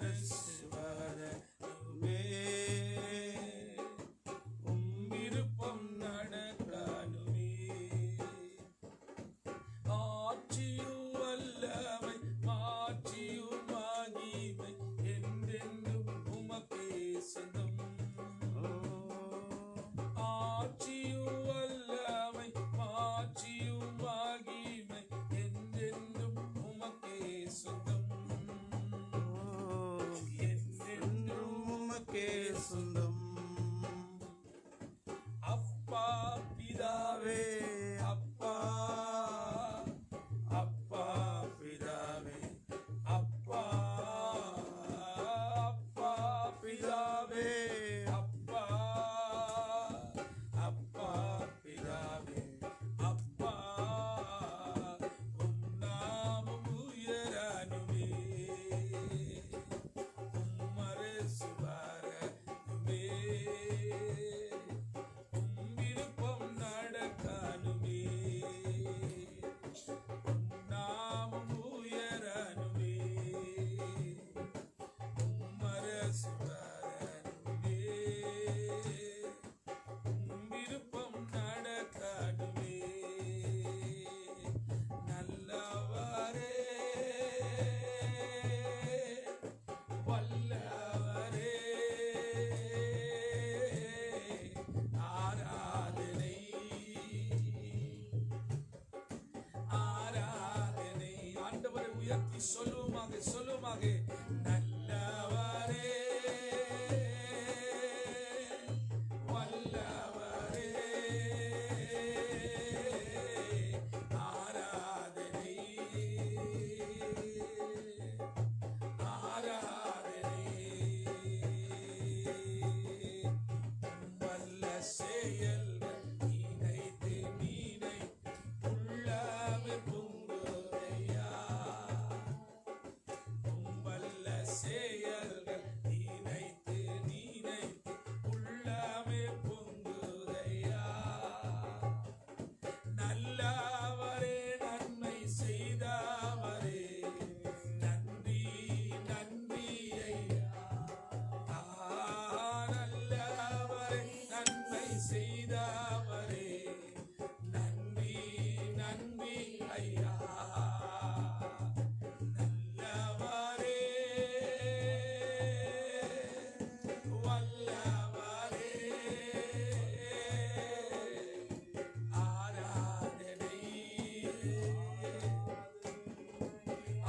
அரசு வரணுமே, விருப்பம் நடக்கணுமே. ஆட்சியும் வல்லமை மாட்சியும் மகிமை என்றென்றும் உமக்கே சொந்தம். ஆட்சியும் வல்லமை மாட்சியும் மகிமை என்றென்றும் உமக்கே சொந்தம். என்றென்றும் உமக்கே சொந்தம். அப்பா பிதாவே, அப்பா அப்பா பிதாவே, அப்பா அப்பா பிதாவே, அப்பா அப்பா பிதாவே, அப்பா உம் நாமம் உயரணுமே, உம் அரசு வரணுமே, உம் விருப்பம் நடக்கணுமே, உம் நாமம் உயரணுமே, உம் அரசு வரணுமே, உம் விருப்பம் நடக்கணுமே. நல்லவரே, வல்லவரே, ஆராதனை ஆராதனை. ஆண்டவரை உயர்த்தி சொல்லுமாக சொல்லுமாக. நல்லவரே, வல்லவரே, ஆராதனை ஆராதனை. வல்ல செயல்கள் நினைத்து நீனை உள்ளமே பொங்குதையா, வல்ல செயல்கள் நினைத்து நினைத்து உள்ளமே பொங்குதையா. நல்லவரே, நன்மை செய்தவரே, நன்றி நன்றி ஐயா. நல்லவரே, நன்மை செய்தவரே, நன்றி நன்றி ஐயா. நல்லவரே, வல்லவரே, ஆராதனை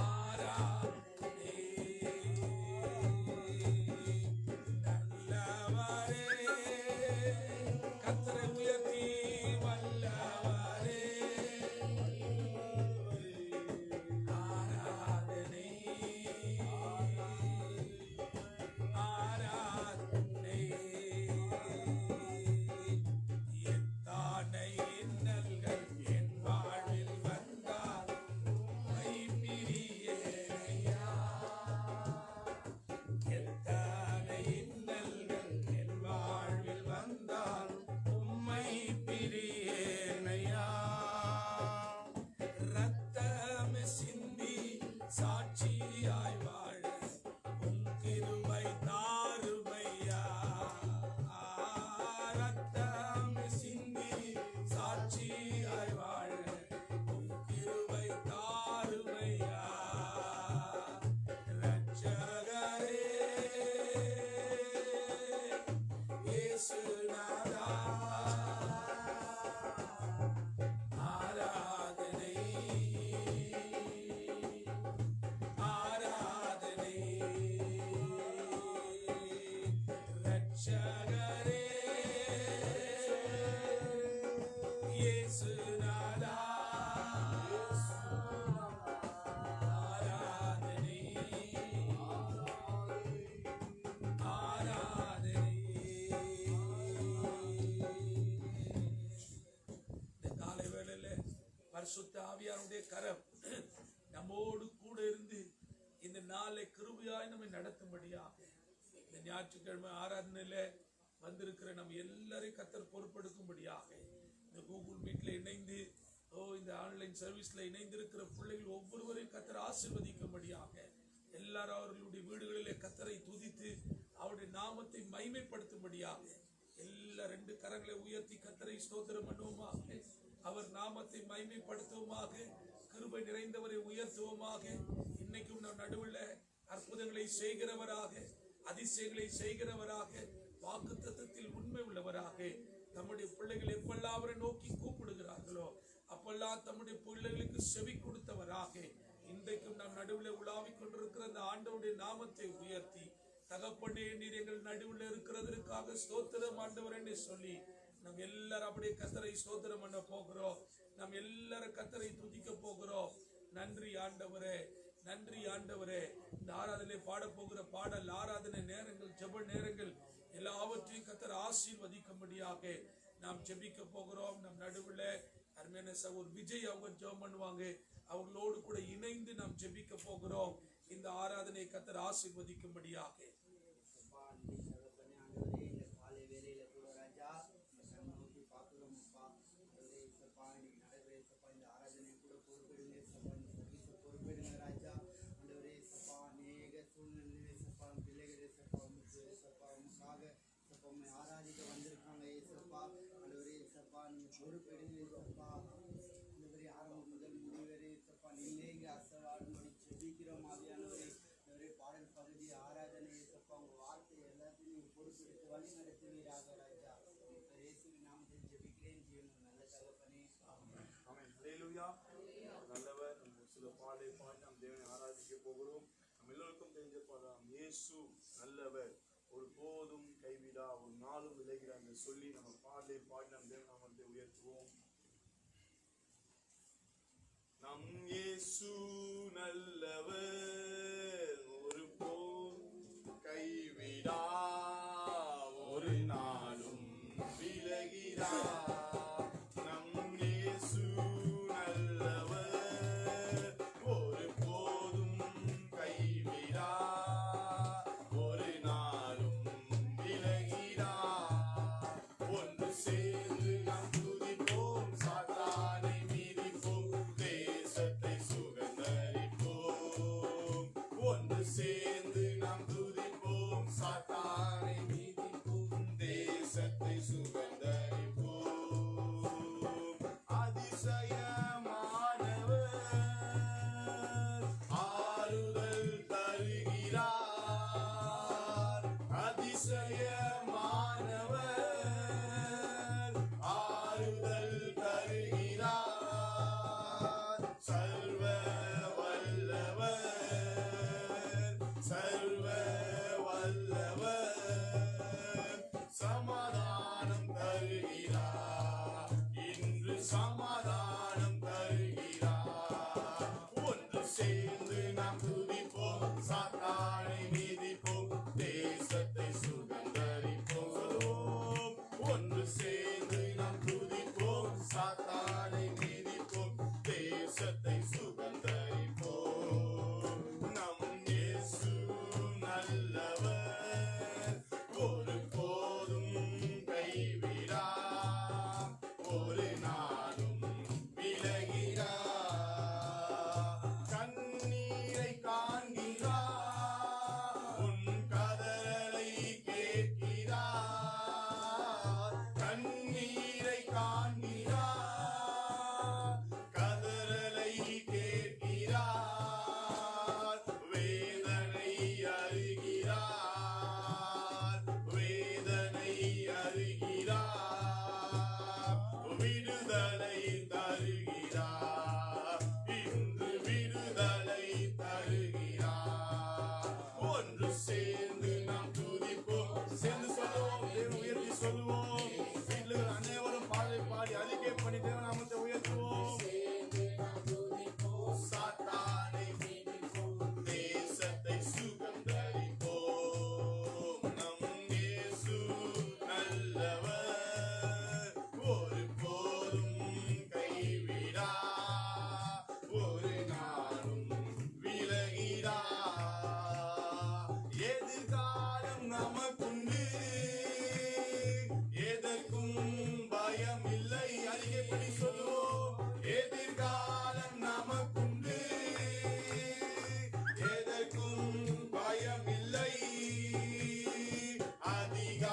ஆராதனை. நல்லவரே, கர்த்தரை உயர்த்தி வல்லவரே, ஆராதனை ஆராதனை. எத்தானை இன்னல்கள் என் வாழ்வில் வந்தால் உம்மை பிரியேனையா. எத்தனை இன்னல்கள் என் வாழ்வில் வந்தால் உம்மை பிரியேனையா. ரத்தமே சிந்தி சாட்சியாய் வாழ உம் கிருபை தாருமையா. ரத்தமே சிந்தி சாட்சியாய் வாழ உம் கிருபை தாருமையா. ரட்சகரே, இயேசுநாதா, ஆராதனை ஆராதனை. ரட்சகரே, இயேசுநாதா, ஆராதனை ஆராதனை. இந்த காலை வேளையில பரிசுத்த ஆவியாருடைய கரம் நம்மோடு கூட இருந்து இந்த நாளை கிருபையாய் நம்மை நடத்தும்படியாக இந்த ஞாயிற்றுக்கிழமை ஆராதனையில வந்திருக்கிற நம்ம எல்லாரையும் கர்த்தர் பொறுப்பெடுக்கும்படியாக இந்த கூகுள் மீட்ல இணைந்து இந்த ஆன்லைன் சர்வீஸ்ல இணைந்திருக்கிற பிள்ளைகள் ஒவ்வொருவரையும் கர்த்தர் ஆசீர்வதிக்கும்படியாக எல்லாரும் அவர்களுடைய வீடுகளிலே மகிமைப்படுத்தும்படியாக எல்லா 2 கரங்களை உயர்த்தி கர்த்தரை ஸ்தோத்திரம் பண்ணுவோமாக. அவர் நாமத்தை மகிமைப்படுத்துவோமாக. கிருபை நிறைந்தவரை உயர்த்துவோமாக. இன்னைக்கும் நம் நடுவில் அற்புதங்களை செய்கிறவராக, அதிசயங்களை செய்கிறவராக, வாக்குத்தத்தத்தில் உண்மை உள்ளவராக, தம்முடைய பிள்ளைகள் எப்பெல்லாம் அவரை நோக்கி கூப்பிடுகிறார்களோ அப்பெல்லாம் தம்முடைய பிள்ளைகளுக்கு செவி கொடுத்தவராக, இன்றைக்கும் நாம் நடுவில் உலாவிக் கொண்டிருக்கிற அந்த ஆண்டவருடைய நாமத்தை உயர்த்தி, தகப்பனே நீர் எங்கள் நடுவில் இருக்கிறதற்காக ஸ்தோத்திரம் ஆண்டவர் என்று சொல்லி நாம் எல்லாரும் அப்படியே கர்த்தரை ஸ்தோத்திரம் பண்ண போகிறோம். நாம் எல்லாரும் கர்த்தரை துதிக்க போகிறோம். நன்றி ஆண்டவரே, நன்றி ஆண்டவரே. இந்த ஆராதனை பாட போகிற பாடல், ஆராதனை நேரங்கள், ஜெப நேரங்கள் எல்லாவற்றையும் கர்த்தர் ஆசீர்வதிக்கும்படியாக நாம் ஜெபிக்க போகிறோம். நம் நடுவில் அருமையான சகோதரர் விஜய் அவங்க ஜெபம் பண்ணுவாங்க. அவர்களோடு கூட இணைந்து நாம் ஜெபிக்க போகிறோம். இந்த ஆராதனை கர்த்தர் ஆசீர்வதிக்கும்படியாக. ஆராதிக்க வந்திருக்காங்க ஏசப்பா. ஆண்டவரே ஏசப்பா நீங்க பொறுப்பெடுங்க ஏசப்பா. ஆண்டவரே ஆரம்பம் முதல் முடிவரை ஏசப்பா நீங்களே இங்கே அசவாடும்படி ஜெபிக்கிறோம். ஆவியானவரே ஆண்டவரே பாடல் பகுதி ஆராதனை ஏசப்பா உங்க வார்த்தை எல்லாத்தையும் நீங்க பொறுப்பெடுத்து வழி நடத்துவீராக ராஜா. இயேசுவின் நாமத்தில் ஜெபிக்கிறேன் ஜீவன் நல்ல தகப்பனே. ஆமென். ஹல்லேலூயா. நல்லவர். நம்ம சில பாடலை பாடி நாம் தேவனை ஆராதிக்க போகிறோம். நம்ம எல்லோருக்கும் தெரிஞ்ச பாடலாம், இயேசு நல்லவர், ஒரு போதும் கைவிடா, ஒரு நாளும் விலகிறார் என்று சொல்லி நம்ம பாடலை பாடி நம் தேவ நாமத்தை உயர்த்துவோம். நம் இயேசு நல்லவர், ஒரு போதும் கைவிடா, ஒரு நாளும் விலகிறார். அதிக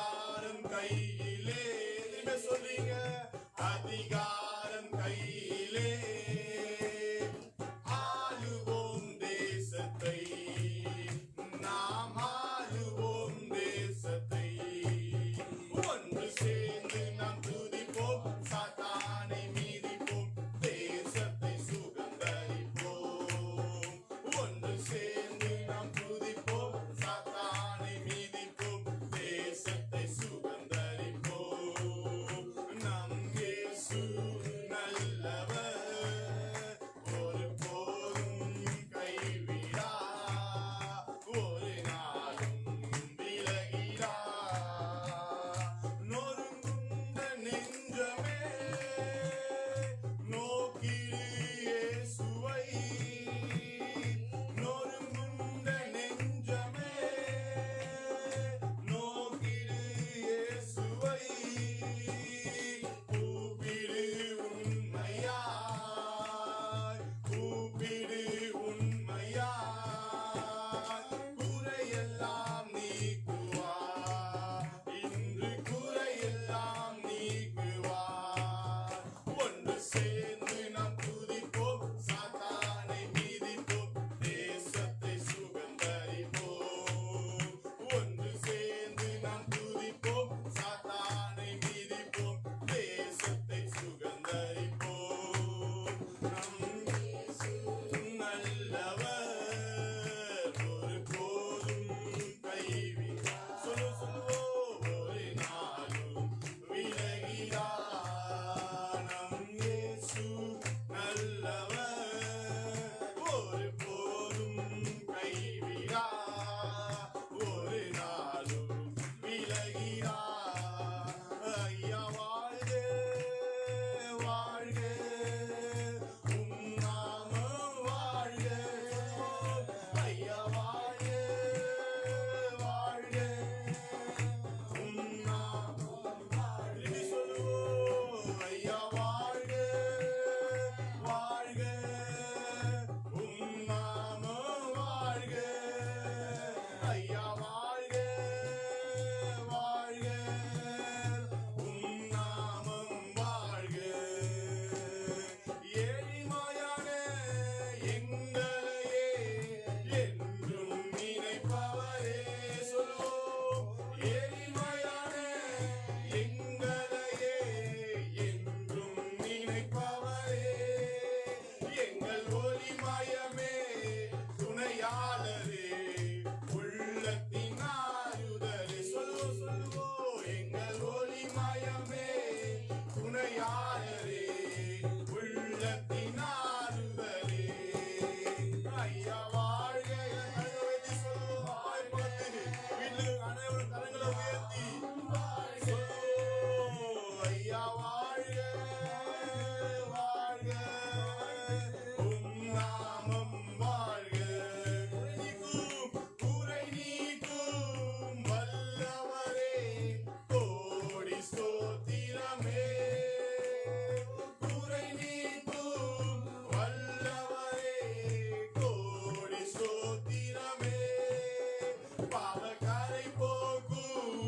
பாவக்கரை போக்கும்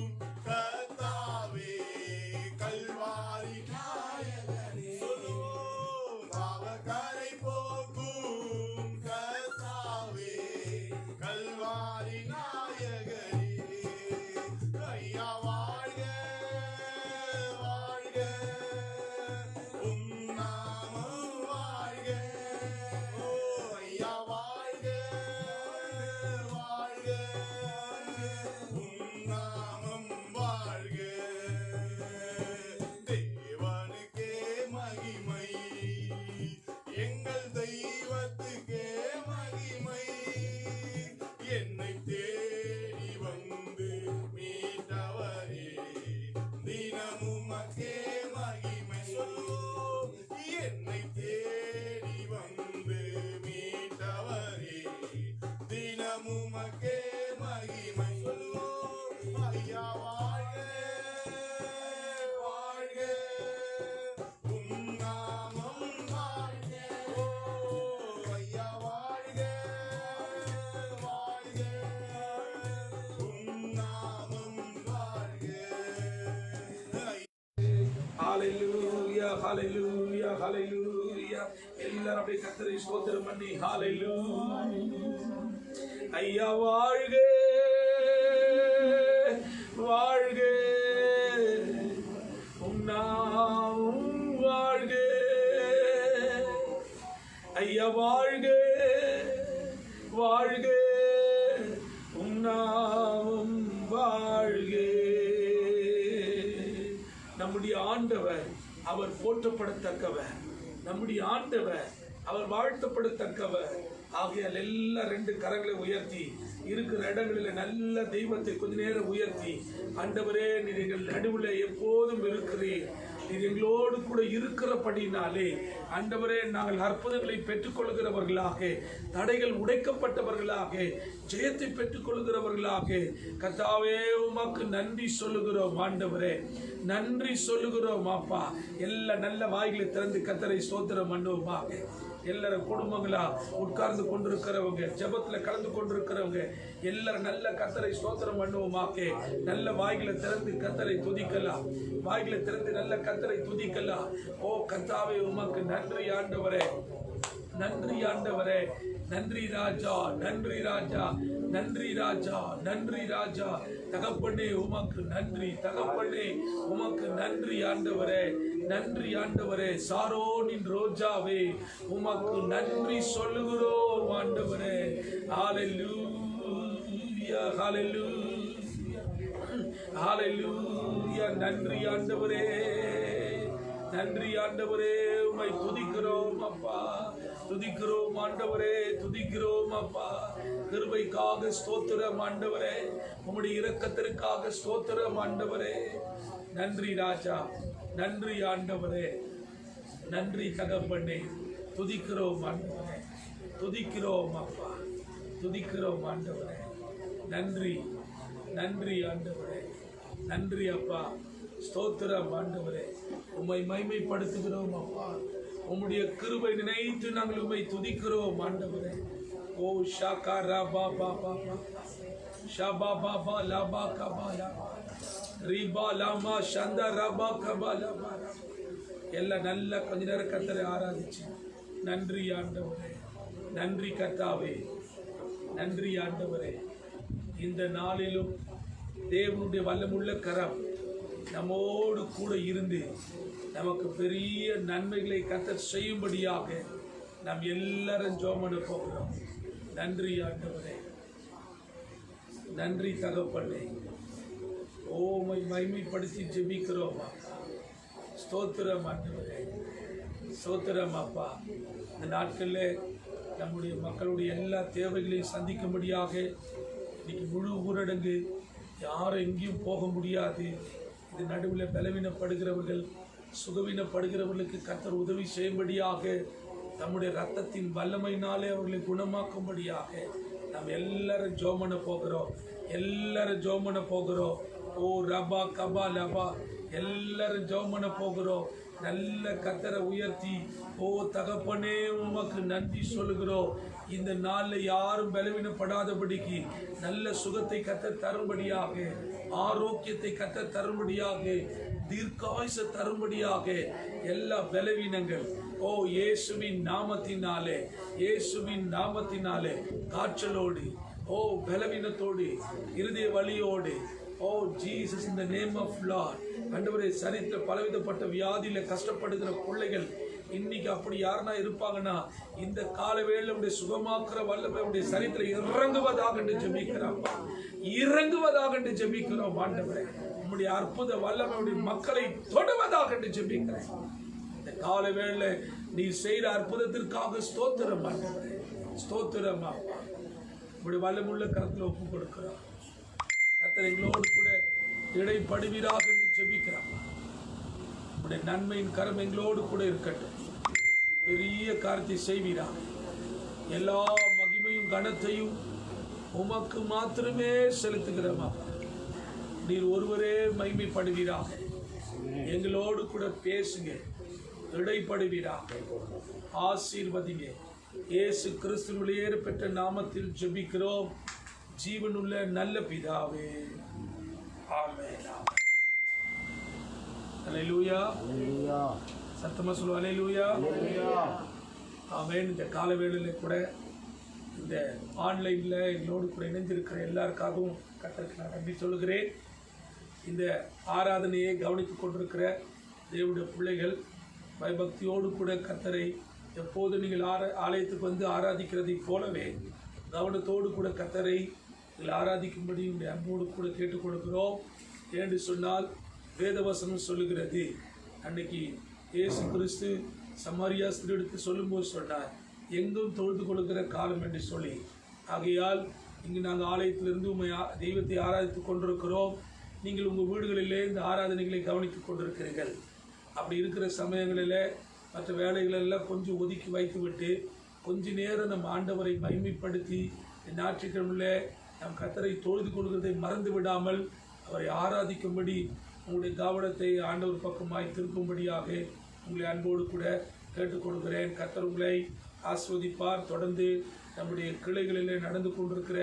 கர்த்தாவே கல்வாரி நாயகனே சொல்லுவோம் பாவக்கரை போக்கும் கர்த்தாவே கல்வாரி நாயகனே ஐயா வாழ்க வாழ்க உம் நாமம் வாழ்க ஓ ஐயா வாழ்க வாழ்க உம் நாமம் வாழ்க தேவனுக்கே மகிமை எங்கள் தெய்வத்துக்கே மகிமை என்னை தேடி வந்து மீட்டவரே தினமும் மக்கே மகிமை சொல்லுவோம் என்னை தேடி வந்து மீட்டவரே தினமும் மக்கே மகிமை சொல்லுவோம் ஐயா வாழ்க வாழ்க உம் நாமம் வாழ்க ஓ ஐயா வாழ்க வாழ்க உம் நாமம் வாழ்க ஹalleluya ஹalleluya ஹalleluya எல்லாரும் அப்படியே கர்த்தரை ஸ்தோத்திரம் பண்ணி ஹalleluya ஐயா வாழ்க வாழ்க உம் நாமம் வாழ்க ஐயா வாழ்க வாழ்க உம் நாமம் வாழ்க நம்முடைய ஆண்டவர் அவர் போற்றப்படத்தக்கவர் நம்முடைய ஆண்டவர் அவர் வாழ்த்தப்படத்தக்கவர் ஆகையால் எல்லாம் ரெண்டு கரங்களை உயர்த்தி இருக்கிற இடங்களில் நல்ல தெய்வத்தை கொஞ்ச நேரம் உயர்த்தி ஆண்டவரே நீர் எங்கள் நடுவில் எப்போதும் இருக்கிறீர் நீர் எங்களோடு கூட இருக்கிறபடினாலே ஆண்டவரே நாங்கள் அற்புதங்களை பெற்றுக்கொள்கிறவர்களாக தடைகள் உடைக்கப்பட்டவர்களாக ஜெயத்தை பெற்றுக்கொள்கிறவர்களாக கர்த்தாவே உமக்கு நன்றி சொல்லுகிறோம் ஆண்டவரே நன்றி சொல்லுகிறோம் அப்பா எல்லா நல்ல வாய்களை திறந்து கர்த்தரை ஸ்தோத்திரம் பண்ணுவோமாக எல்லாரும் குடும்பங்களா உட்கார்ந்து கொண்டிருக்கிறவங்க ஜெபத்துல கலந்து கொண்டிருக்கிறவங்க எல்லாரும் நல்ல கர்த்தரை ஸ்தோத்திரம் பண்ணுவோமாக்கே நல்ல வாய்களை திறந்து கர்த்தரை துதிக்கலாம் வாய்களை திறந்து நல்ல கர்த்தரை துதிக்கலாம் ஓ கர்த்தாவே உமக்கு நன்றி ஆண்டவரே நன்றி ஆண்டவரே நன்றி ராஜா நன்றி ராஜா நன்றி ராஜா நன்றி ராஜா தகப்பனே உமக்கு நன்றி தகப்பனே உமக்கு நன்றி ஆண்டவரே நன்றி ஆண்டவரே சாரோனின் ரோஜாவே உமக்கு நன்றி சொல்லுகிறோம் ஆண்டவரே ஹalleluya ஹalleluya ஹalleluya நன்றி ஆண்டவரே நன்றி ஆண்டவரே உம்மை துதிக்கிறோம் அப்பா துதிக்கிறோம் ஆண்டவரே துதிக்கிறோம் அப்பா கிருபைக்காக ஸ்தோத்திரம் ஆண்டவரே உம்முடைய இரக்கத்திற்காக ஸ்தோத்திரம் ஆண்டவரே நன்றி ராஜா நன்றி ஆண்டவரே நன்றி தகப்பனே துதிக்கிறோம் ஆண்டவரே துதிக்கிறோம் அப்பா துதிக்கிறோம் ஆண்டவரே நன்றி நன்றி ஆண்டவரே நன்றி அப்பா ஸ்தோத்திரம் ஆண்டவரே உம்மை மகிமைப்படுத்துகிறோம் அப்பா உம்முடைய கிருபை நினைத்து நாங்கள் உம்மை துதிக்கிறோம் ஆண்டவரே ஓ ஷாகா ரபா பாபா ஷபா பாபா லபா கபா லபா ரிபா லாமா ஷந்த ரபா கபா லபா எல்லாம் நல்ல கொஞ்ச நேரம் கர்த்தரை ஆராதிச்சு நன்றி ஆண்டவரே நன்றி கர்த்தாவே நன்றி ஆண்டவரே இந்த நாளிலும் தேவனுடைய வல்லமுள்ள கரம் நம்மோடு கூட இருந்து நமக்கு பெரிய நன்மைகளை கர்த்தர் செய்யும்படியாக நாம் எல்லாரும் ஜெபம் பண்ண போகிறோம் நன்றி ஆண்டவரே நன்றி தகப்பனே ஓமை மகிமைப்படுத்தி ஜெபிக்கிறோம் ஸ்தோத்திரம் ஆண்டவரே ஸ்தோத்திரம் அப்பா இந்த நாட்களில் நம்முடைய மக்களுடைய எல்லா தேவைகளையும் சந்திக்கும்படியாக இன்னைக்கு முழு ஊரடங்கு யாரும் எங்கேயும் போக முடியாது இது நடுவில் பலவீனப்படுகிறவர்கள் சுகவீனப்படுகிறவர்களுக்கு கர்த்தர் உதவி செய்யும்படியாக நம்முடைய இரத்தத்தின் வல்லமையினாலே அவர்களை குணமாக்கும்படியாக நாம் எல்லாரும் ஜெபம் பண்ண போகிறோம் எல்லாரும் ஜெபம் பண்ண போகிறோம் ஓ ரபா கபா லபா எல்லாரும் ஜெபம் பண்ண போகிறோம் நல்ல கர்த்தரை உயர்த்தி, ஓ தகப்பனே உமக்கு நன்றி சொல்லுகிறோம். இந்த நாள்ல யாரும் பலவீனப்படாதபடிக்கு நல்ல சுகத்தை கர்த்தர் தரும்படியாக, ஆரோக்கியத்தை கர்த்தர் தரும்படியாக, தீர்க்காயுச தரும்படியாக, எல்லா பலவீனங்கள் ஓ இயேசுவின் நாமத்தினாலே, இயேசுவின் நாமத்தினாலே, காய்ச்சலோடு, ஓ பலவீனத்தோடு, இருதய வலியோடு, ஓ ஜீசஸ் இந்த நேம் ஆஃப் லார்ட், ஆண்டவரே சரித்திர பலவிதப்பட்ட வியாதியில கஷ்டப்படுகிற பிள்ளைகள் இன்னைக்கு அப்படி யாருன்னா இருப்பாங்கன்னா, இந்த காலவேளை சுகமாக்குற வல்லமை சரித்திர இறங்குவதாக என்று ஜெபிக்கிறோம், இறங்குவதாக என்று ஜெபிக்கிறோம். ஆண்டவரே உம்முடைய அற்புத வல்லமை மக்களை தொடுவதாக என்று ஜெபிக்கிறேன். இந்த காலவேளை நீ செய்கிற அற்புதத்திற்காக ஸ்தோத்திரம் ஆண்டவரே, ஸ்தோத்திரம். உங்களுடைய வல்லமுள்ள கரத்தில் ஒப்பு கொடுக்கிறோம். கர்த்தர் எங்களோடு கூட இடைப்படுவீராக என்று ஜெபிக்கிறோம். உங்களுடைய நன்மையின் கரம் எங்களோடு கூட இருக்கட்டும். பெரிய காரியத்தை செய்வீராக. எல்லா மகிமையும் கனத்தையும் உமக்கு மாத்திரமே செலுத்துகிறோமா. நீர் ஒருவரே மகிமைப்படுவீராக. எங்களோடு கூட பேசுங்க, இடைப்படுவீராக, ஆசீர்வதிங்க. இயேசு கிறிஸ்துவின் பெற்ற நாமத்தில் ஜெபிக்கிறோம் ஜீவனுள்ள நல்ல பிதாவே, ஆமென். அல்லேலூயா. சத்தமா சொல்லுவோம், அல்லேலூயா, ஆமென். இந்த காலவேளையில கூட இந்த ஆன்லைன்ல எங்களோடு கூட இணைந்திருக்கிற எல்லாருக்காகவும் கர்த்தருக்கு நான் நன்றி சொல்லுகிறேன். இந்த ஆராதனையை கவனித்துக் கொண்டிருக்கிற தேவனுடைய பிள்ளைகள் பயபக்தியோடு கூட கர்த்தரை எப்போது நீங்கள் ஆலயத்துக்கு வந்து ஆராதிக்கிறதை போலவே கவனத்தோடு கூட கர்த்தரை நீங்கள் ஆராதிக்கும்படி உடைய அன்போடு கூட கேட்டுக் கொடுக்கிறோம். என்று சொன்னால் வேதவசனம் சொல்லுகிறது, அன்னைக்கு இயேசு கிறிஸ்து சமாரியா ஸ்திரீடுத்து சொல்லும்போது சொன்னார், எங்கும் தொழுது கொள்கிற காலம் என்று சொல்லி. ஆகையால் இங்கு நாங்கள் ஆலயத்திலிருந்து தெய்வத்தை ஆராதித்துக் கொண்டிருக்கிறோம். நீங்கள் உங்கள் வீடுகளிலே இந்த ஆராதனைகளை கவனித்துக் கொண்டிருக்கிறீர்கள். அப்படி இருக்கிற சமயங்களில் மற்ற வேலைகளெல்லாம் கொஞ்சம் ஒதுக்கி வைத்துவிட்டு கொஞ்ச நேரம் நம் ஆண்டவரை மகிமைப்படுத்தி ஞாயிற்றுக்கிழமையில் நம் கர்த்தரை தொழுது கொள்கிறதை மறந்து விடாமல் அவரை ஆராதிக்கும்படி உங்களுடைய கவனத்தை ஆண்டவர் பக்கமாய் திருப்பும்படியாக உங்களை அன்போடு கூட கேட்டுக்கொள்கிறேன். கர்த்தர் உங்களை ஆஸ்வதிப்பார். தொடர்ந்து நம்முடைய கிளைகளில் நடந்து கொண்டிருக்கிற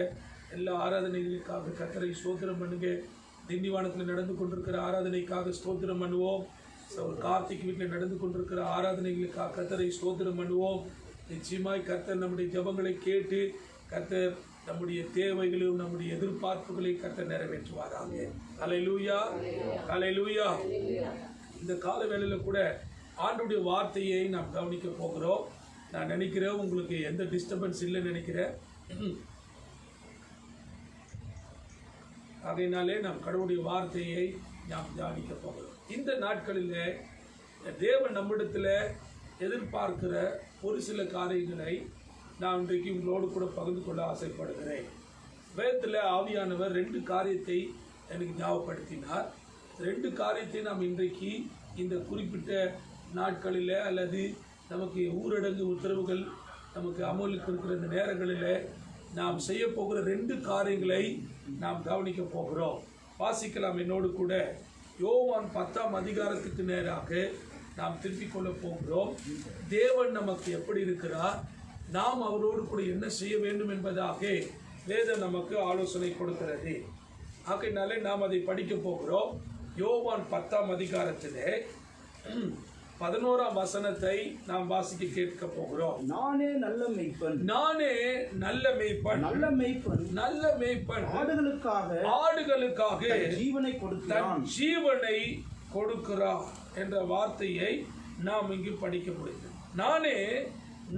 எல்லா ஆராதனைகளுக்காக கர்த்தரை ஸ்தோத்திரம் பண்ணுங்க. திண்டிவானத்தில் நடந்து கொண்டிருக்கிற ஆராதனைக்காக ஸ்தோத்திரம் பண்ணுவோம். கார்த்திக் வீட்டில் நடந்து கொண்டிருக்கிற ஆராதனைகளுக்காக கர்த்தரை ஸ்தோத்திரம் பண்ணுவோம். நிச்சயமாய் கர்த்தர் நம்முடைய ஜெபங்களை கேட்டு கர்த்தர் நம்முடைய தேவைகளையும் நம்முடைய எதிர்பார்ப்புகளை கர்த்தர் நிறைவேற்றுவாராங்க. அல்லேலூயா, அல்லேலூயா. இந்த கால வேளையில கூட ஆண்டவருடைய வார்த்தையை நாம் கவனிக்க போகிறோம். நான் நினைக்கிறேன் உங்களுக்கு எந்த டிஸ்டர்பன்ஸ் இல்லைன்னு நினைக்கிறேன். அதனாலே நாம் கடவுளுடைய வார்த்தையை நாம் தியானிக்க போகிறோம். இந்த நாட்களில் தேவன் நம்மிடத்தில் எதிர்பார்க்கிற ஒரு சில காரியங்களை நான் இன்றைக்கு உங்களோடு கூட பகிர்ந்து கொள்ள ஆசைப்படுகிறேன். வேதத்தில் ஆவியானவர் 2 காரியத்தை எனக்கு ஞாபகப்படுத்தினார். 2 காரியத்தை நாம் இன்றைக்கு இந்த குறிப்பிட்ட நாட்களில் அல்லது நமக்கு ஊரடங்கு உத்தரவுகள் நமக்கு அமலுக்கு இருக்கிற இந்த நேரங்களில் நாம் செய்ய போகிற 2 காரியங்களை நாம் கவனிக்க போகிறோம். வாசிக்கலாம் என்னோடு கூட. யோவான் 10ஆம் அதிகாரத்துக்கு நேராக நாம் திருப்பிக் கொள்ள போகிறோம். தேவன் நமக்கு எப்படி இருக்கிறார், நாம் அவரோடு கூட என்ன செய்ய வேண்டும் என்பதாக வேதம் நமக்கு ஆலோசனை கொடுக்கிறது. ஆகையினாலே நாம் அதை படிக்க போகிறோம். யோவான் 10ஆம் அதிகாரத்திலே 11ஆம் வசனத்தை நாம் வாசிக்க கேட்க போகிறோம். நானே நல்ல மேய்ப்பன், நானே நல்ல மேய்ப்பன், நல்ல மேய்ப்பன், நல்ல மேய்ப்பன், ஆடுகளுக்காக ஜீவனை கொடுக்கிறார் என்ற வார்த்தையை நாம் இங்கு படிக்க முடியும். நானே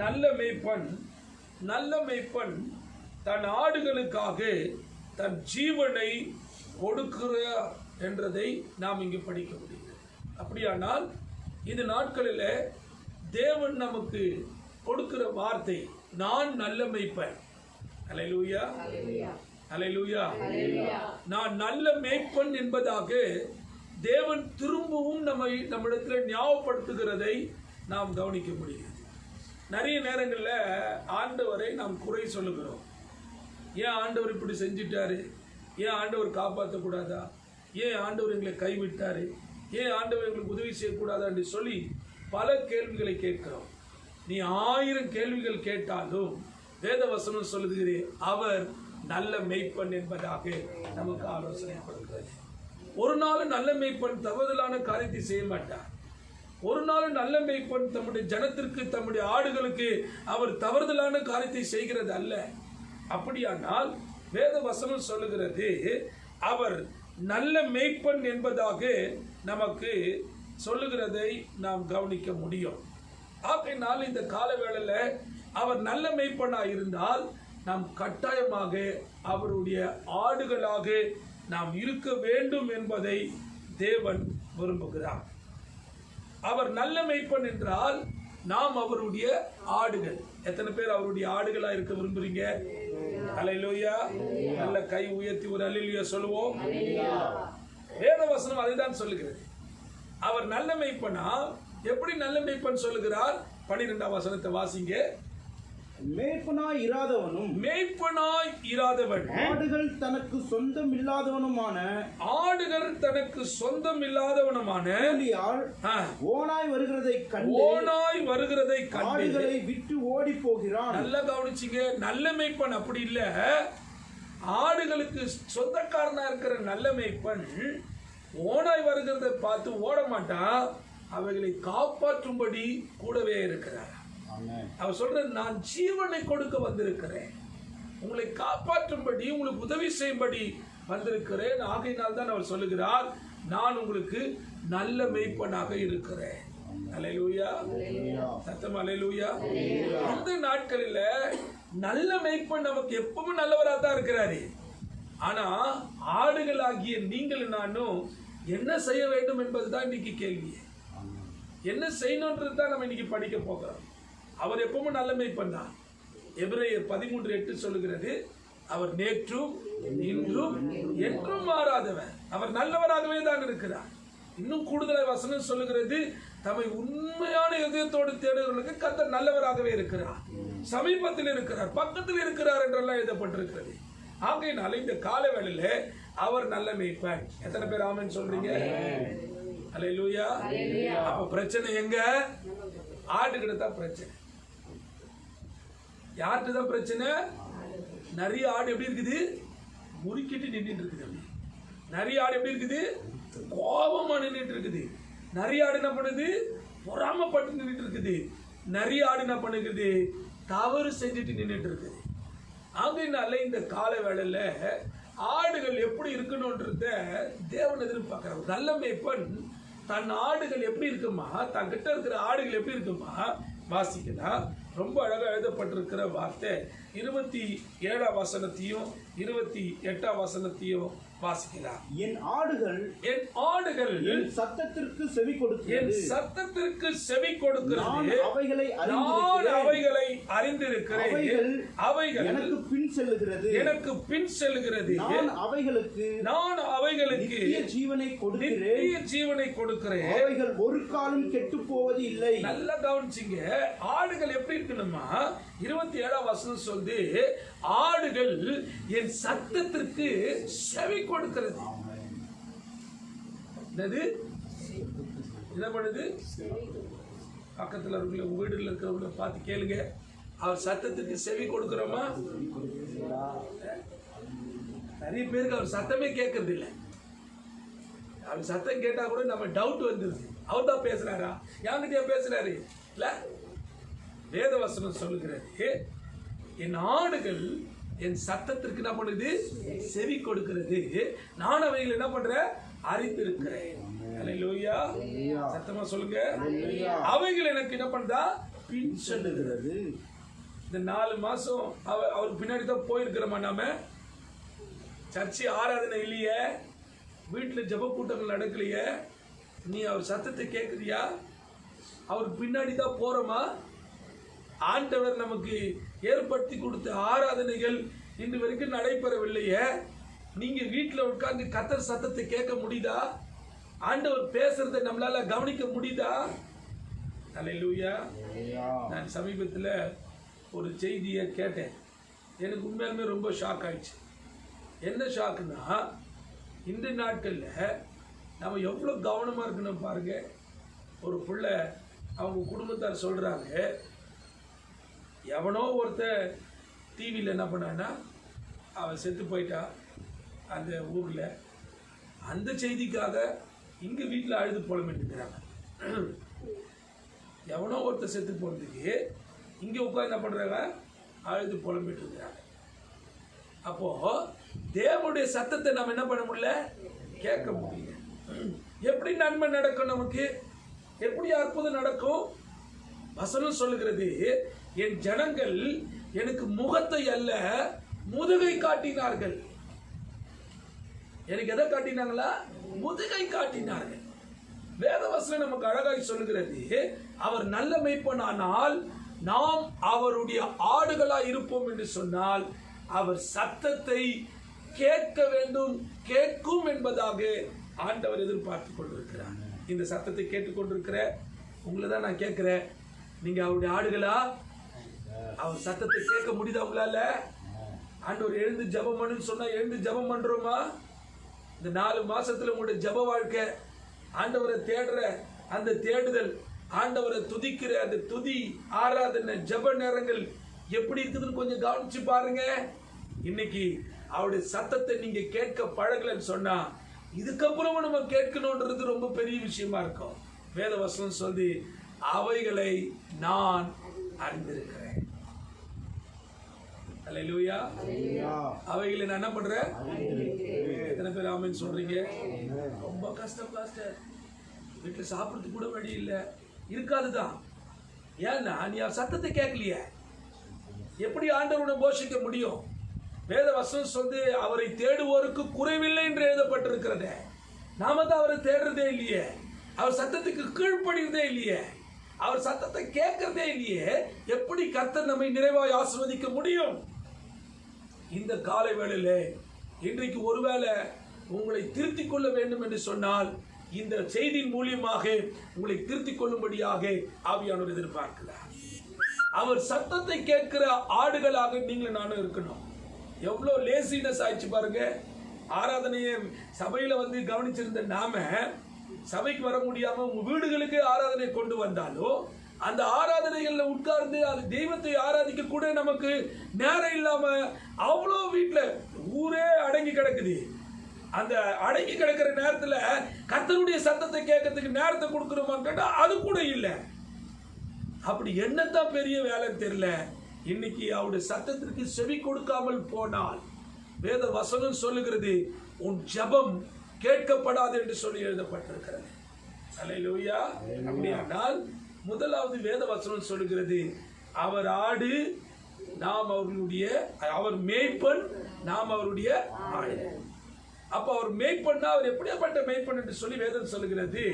நல்ல மேய்ப்பன், நல்ல மேய்ப்பன் தன் ஆடுகளுக்காக தன் ஜீவனை கொடுக்கிறார் என்றதை நாம் இங்கு படிக்க முடியும். அப்படியானால் இந்த நாட்களில் தேவன் நமக்கு கொடுக்கிற வார்த்தை நான் நல்ல மேய்ப்பன். அல்லேலூயா, அல்லேலூயா. நான் நல்ல மேய்ப்பன் என்பதாக தேவன் திரும்பவும் நம்மிடத்தில் ஞாபகப்படுத்துகிறதை நாம் கவனிக்க முடியும். நிறைய நேரங்களில் ஆண்டவரை நாம் குறை சொல்லுகிறோம். ஏன் ஆண்டவர் இப்படி செஞ்சிட்டாரு, ஏன் ஆண்டவர் காப்பாற்றக்கூடாதா, ஏன் ஆண்டவர் எங்களை கைவிட்டாரு, ஏன் ஆண்டவர் எங்களுக்கு உதவி செய்யக்கூடாது என்று சொல்லி பல கேள்விகளை கேட்கிறோம். நீ 1000 கேள்விகள் கேட்டாலும் வேத வசனம் சொல்லுகிறது அவர் நல்ல மெய்ப்பன் என்பதாக நமக்கு ஆலோசனை கொடுக்கிறது. ஒரு நாள் நல்ல மெய்ப்பன் தவறுதலான காரியத்தை செய்ய மாட்டார். ஒரு நாள் நல்ல மெய்ப்பன் தம்முடைய ஜனத்திற்கு, தம்முடைய ஆடுகளுக்கு அவர் தவறுதலான காரியத்தை செய்கிறது அல்ல. அப்படியானால் வேத வசனம் சொல்லுகிறது அவர் நல்ல மெய்ப்பன் என்பதாக நமக்கு சொல்லுகிறதை நாம் கவனிக்க முடியும். ஆகையினால் இந்த கால வேளையில் அவர் நல்ல மெய்ப்பனாக இருந்தால் நாம் கட்டாயமாக அவருடைய ஆடுகளாக நாம் இருக்க வேண்டும் என்பதை தேவன் விரும்புகிறார். அவர் நல்ல மெய்ப்பன் என்றால் நாம் அவருடைய ஆடுகள். எத்தனை பேர் அவருடைய ஆடுகளா இருக்க விரும்புறீங்க? அல்லேலூயா. நல்ல கை உயர்த்தி ஒரு அல்லேலூயா சொல்லுவோம். வேத வசனம் அதைதான் சொல்லுகிறது. அவர் நல்ல மெய்ப்பனா. எப்படி நல்ல மெய்ப்பன் சொல்லுகிறார்? 12ஆம் வசனத்தை வாசிங்க. மேய்ப்பனாய் இராதவன் ஆடுகள் தனக்கு சொந்தம் இல்லாதவனுமான ஓனாய் வருகிறதை கண்டு ஆடுகளை விட்டு ஓடி போகிறான். நல்லா கவனிச்சிங்க. நல்ல மேய்ப்பன் அப்படி இல்ல. ஆடுகளுக்கு சொந்தக்காரனா இருக்கிற நல்ல மேய்ப்பன் ஓனாய் வருகிறதை பார்த்து ஓட மாட்டான். அவைகளை காப்பாற்றும்படி கூடவே இருக்கிறார். அவர் சொல்ற, நான் ஜீவனை கொடுக்க வந்திருக்கிறேன், உங்களை காப்பாற்றும்படி, உங்களுக்கு உதவி செய்யும்படி வந்திருக்கிறேன். ஆகையினால் தான் அவர் சொல்லுகிறார், நான் உங்களுக்கு நல்ல மேய்ப்பனாக இருக்கிறேன். அல்லேலூயா. சத்தம் அல்லேலூயா. இந்த நாட்களில் நல்ல மேய்ப்பன் நமக்கு எப்பவும் நல்லவராக தான் இருக்கிறாரு. ஆனா ஆடுகளாகிய நீங்கள் நானும் என்ன செய்ய வேண்டும் என்பதுதான் இன்னைக்கு கேள்வி. என்ன செய்யணும்ன்றது தான் நம்ம இன்னைக்கு படிக்க போகிறோம். அவர் எப்பவும் நல்ல மேய்ப்பன் தான். எபிரேயர் 13:8 சொல்லுகிறது, அவர் நேற்றும் இன்றும் என்றும் மாறாதவர். அவர் நல்லவராகவே தான் இருக்கிறார். இன்னும் கூடுதலாக வசனம் சொல்லுகிறது, தம்மை உண்மையான இதயத்தோடு தேடுகிறவர்களுக்கு கர்த்தர் நல்லவராகவே இருக்கிறார், சமீபத்தில் இருக்கிறார், பக்கத்தில் இருக்கிறார் என்றெல்லாம் எழுதப்பட்டிருக்கிறது. ஆகையினால இந்த கால வேளையில அவர் நல்ல மேய்ப்பன். எத்தனை பேர் ஆமென் சொல்றீங்க? அல்லேலூயா. அப்ப பிரச்சனை எங்க? ஆடுகிட்ட தான் பிரச்சனை. யார்கிட்ட தான் பிரச்சனை? நிறைய ஆடு எப்படி இருக்குது? முறுக்கிட்டு நின்றுட்டு இருக்குது. நிறைய ஆடு எப்படி இருக்குது? கோபமா நின்றுட்டு இருக்குது. நிறைய ஆடு என்ன பண்ணுது? பொறாமப்பட்டு நின்றுட்டு இருக்குது. நிறைய ஆடு என்ன பண்ணுகிறது? தவறு செஞ்சுட்டு நின்றுட்டு இருக்குது. ஆகையினால இந்த கால வேளையில ஆடுகள் எப்படி இருக்கணும்ன்றத தேவன் எதிர்பார்க்கிறார். நல்ல மேய்ப்பன் தன் ஆடுகள் எப்படி இருக்குமா, தன் கிட்ட இருக்கிற ஆடுகள் எப்படி இருக்குமா வாசிக்கலாம். ரொம்ப அழகா எழுதப்பட்டிருக்கிற வார்த்தை 27ஆம் வசனத்தையும் 28ஆம் வசனத்தையும் வாசிக்கலாம். என் ஆடுகள் என் சத்தத்திற்கு செவி கொடுக்கிறது. நான் அவைகளை அறிந்திருக்கிறேன். அவைகள் எனக்கு பின் செல்லுகிறது. நான் அவைகளுக்கு நித்திய ஜீவனை கொடுக்கிறேன். அவைகள் ஒரு காலம் கெட்டு போவது இல்லை. நல்லா கவனிச்சிங்க. ஆடுகள் எப்படி இருக்கணுமா? 27ஆம் வசனம் சொல்லுது, ஆடுகள் என் சத்தத்திற்கு செவி கொடுக்கிறது. என்ன பண்ணுது? பக்கத்தில் இருக்கிற வீடுல இருக்கிறவங்க பார்த்து கேளுங்க, அவர் சத்தத்துக்கு செவி கொடுக்கிறோமா? நிறைய பேருக்கு அவர் சத்தமே கேட்கறது இல்லை. அவர் சத்தம் கேட்டா கூட நம்ம டவுட் வந்துருது, அவர் தான் பேசுறாரா, யாங்கிட்டயா பேசுறாரு இல்ல? வேதவசனம் சொல்லுகிறது, என் ஆடுகள் என் சத்தத்திற்கு என்ன பண்ணுது? செவி கொடுக்கிறது. நான் அவைகள் என்ன பண்றேன்? அறிந்திருக்கிறேன். அல்லேலூயா. சத்தமா சொல்லுங்க. அவைகள் எனக்கு என்ன பண்றா? பின் செல்லுகிறது. இந்த 4 மாசம் அவருக்கு பின்னாடி தான் போயிருக்கிறோமா? நாம சர்ச்சை ஆராதனை இல்லையே, வீட்டில் ஜெப கூட்டங்கள் நடக்கலையே, நீ அவர் சத்தத்தை கேட்குறியா? அவருக்கு பின்னாடி தான் போறோமா? ஆண்டவர் நமக்கு ஏற்படுத்தி கொடுத்த ஆராதனைகள் இன்று வரைக்கும் நடைபெறவில்லையே. நீங்க வீட்டில் உட்கார்ந்து கர்த்தர் சத்தத்தை கேட்க முடியுதா? ஆண்டவர் பேசுறதை நம்மளால கவனிக்க முடியுதா? அல்லேலூயா. நான் சமீபத்தில் ஒரு செய்தியை கேட்டேன். எனக்கு உண்மையாலுமே ரொம்ப ஷாக் ஆயிடுச்சு. என்ன ஷாக்குன்னா, இந்த நாட்களில் நம்ம எவ்வளோ கவனமாக இருக்கணும் பாருங்க. ஒரு பிள்ளை அவங்க குடும்பத்தார் சொல்கிறாங்க, எவனோ ஒருத்தர் டிவியில் என்ன பண்ணான்னா அவன் செத்து போயிட்டா அந்த ஊரில், அந்த செய்திக்காக இங்கே வீட்டில் அழுது புலம்பிட்டுருக்கிறாங்க. எவனோ ஒருத்தர் செத்து போனதுக்கு இங்கே உட்காந்து என்ன பண்ணுறாங்க, அழுது புலம்பிட்டு இருக்கிறாங்க. அப்போது தேவனுடைய சத்தத்தை நம்ம என்ன பண்ண முடியல, கேட்க முடியல. எப்படி நன்மை நடக்கும், நமக்கு எப்படி அற்புதம் நடக்கும்? வசனம் சொல்லுகிறது, என் ஜனங்கள் எனக்கு முகத்தை அல்ல முதுகை காட்டினார்கள். எனக்கு எதை காட்டினாங்களா? முதுகை காட்டினார்கள். வேதவசனம் நமக்கு அழகாய் சொல்லுகிறது, அவர் நல்ல மேய்ப்பனானால் நாம் அவருடைய ஆடுகளாய் இருப்போம் என்று சொன்னால் அவர் சத்தத்தை கேட்க வேண்டும், கேட்கும் என்பதாக ஆண்டவர் எதிர்பார்த்து கொண்டிருக்கிறார். இந்த சத்தத்தை கேட்டுக்கொண்டிருக்கிற உங்களை தான் நான் கேட்கிறேன், நீங்க அவருடைய ஆடுகளா? அவர் சத்தத்தை கேட்க முடியுதா உங்களால? ஆண்டவர் எழுந்து ஜெபம் பண்ணுன்னு சொன்னா எழுந்து ஜெபம் பண்றோமா? இந்த 4 மாசத்துல உங்களுடைய ஜெப வாழ்க்கை, ஆண்டவரை தேடுற அந்த தேடுதல், ஆண்டவரை துதிக்கிற அந்த துதி, ஆராதனை, ஜெப நேரங்கள் எப்படி இருக்குதுன்னு கொஞ்சம் கவனிச்சு பாருங்க. இன்னைக்கு அவருடைய சத்தத்தை நீங்க கேட்க பழகலன்னு சொன்னா இதுக்கப்புறமும் நம்ம கேட்கணும்ன்றது ரொம்ப பெரிய விஷயமா இருக்கும். வேதவசனம் சொல்லி அவைகளை நான் அறிந்திருக்கிறேன். அல்லேலூயா. அவைகளை நான் என்ன பண்றேன்? எத்தனை பேர் ஆமென் சொல்றீங்க? ரொம்ப கஷ்டம் பாஸ்டர், வீட்டுல சாப்பிடுறதுக்கு கூட வழி இல்லை, இருக்காதுதான். ஏன்னா நீ அவர் சத்தத்தை கேட்கலையே, எப்படி ஆண்டவரை போஷிக்க முடியும்? வேத வசனம் சொல்லி அவரை தேடுவோருக்கு குறைவில்லை என்று எழுதப்பட்டிருக்கிறது. நாம தான் அவரை தேடுறதே இல்லையே, அவர் சத்தத்துக்கு கீழ்ப்படிறதே இல்லையே, அவர் சத்தத்தை கேட்கறதே இல்லையே. எப்படி கர்த்தர் நம்மை நிறைவாய் ஆசீர்வதிக்க முடியும்? இந்த காலை வேளையில இன்றைக்கு ஒருவேளை உங்களை திருத்திக் கொள்ள வேண்டும் என்று சொன்னால் இந்த செய்தியின் மூலியமாக உங்களை திருத்திக் கொள்ளும்படியாக ஆவியானவர் எதிர்பார்க்கிறார். அவர் சத்தத்தை கேட்கிற ஆடுகளாக நீங்களும் நானும் இருக்கணும். எவ்வளோ லேசினஸ் ஆயிடுச்சு பாருங்க. ஆராதனையை சபையில வந்து கவனிச்சிருந்த நாம சபைக்கு வர முடியாம உங்க வீடுகளுக்கு ஆராதனை கொண்டு வந்தாலும் அந்த ஆராதனைகள்ல உட்கார்ந்து அது தெய்வத்தை ஆராதிக்க கூட நமக்கு நேரம் இல்லாம அவ்வளோ வீட்டுல ஊரே அடங்கி கிடக்குது. அந்த அடங்கி கிடக்கிற நேரத்துல கர்த்தருடைய சத்தத்தை கேட்கறதுக்கு நேரத்தை கொடுக்கிறோமான்னு கேட்டா அது கூட இல்லை. அப்படி என்னத்தான் பெரிய வேலைன்னு தெரியல. இன்னைக்கு அவருடைய சத்தத்திற்கு செவி கொடுக்காமல் போனால் வேத வசனம் சொல்லுகிறது, உன் ஜெபம் கேட்கப்படாது என்று சொல்லி எழுதப்பட்டிருக்கிறது. அல்லேலூயா. அப்படியானால் முதலாவது வேத வசனம் சொல்லுகிறது, அவர் ஆடு, நாம் அவர்களுடைய, அவர் மேய்ப்பன், நாம் அவருடைய ஆடு. அப்ப அவர் மேய்ப்பன்னா அவர் எப்படியாப்பட்ட மேய்ப்பன் என்று சொல்லி வேதம் சொல்லுகிறது,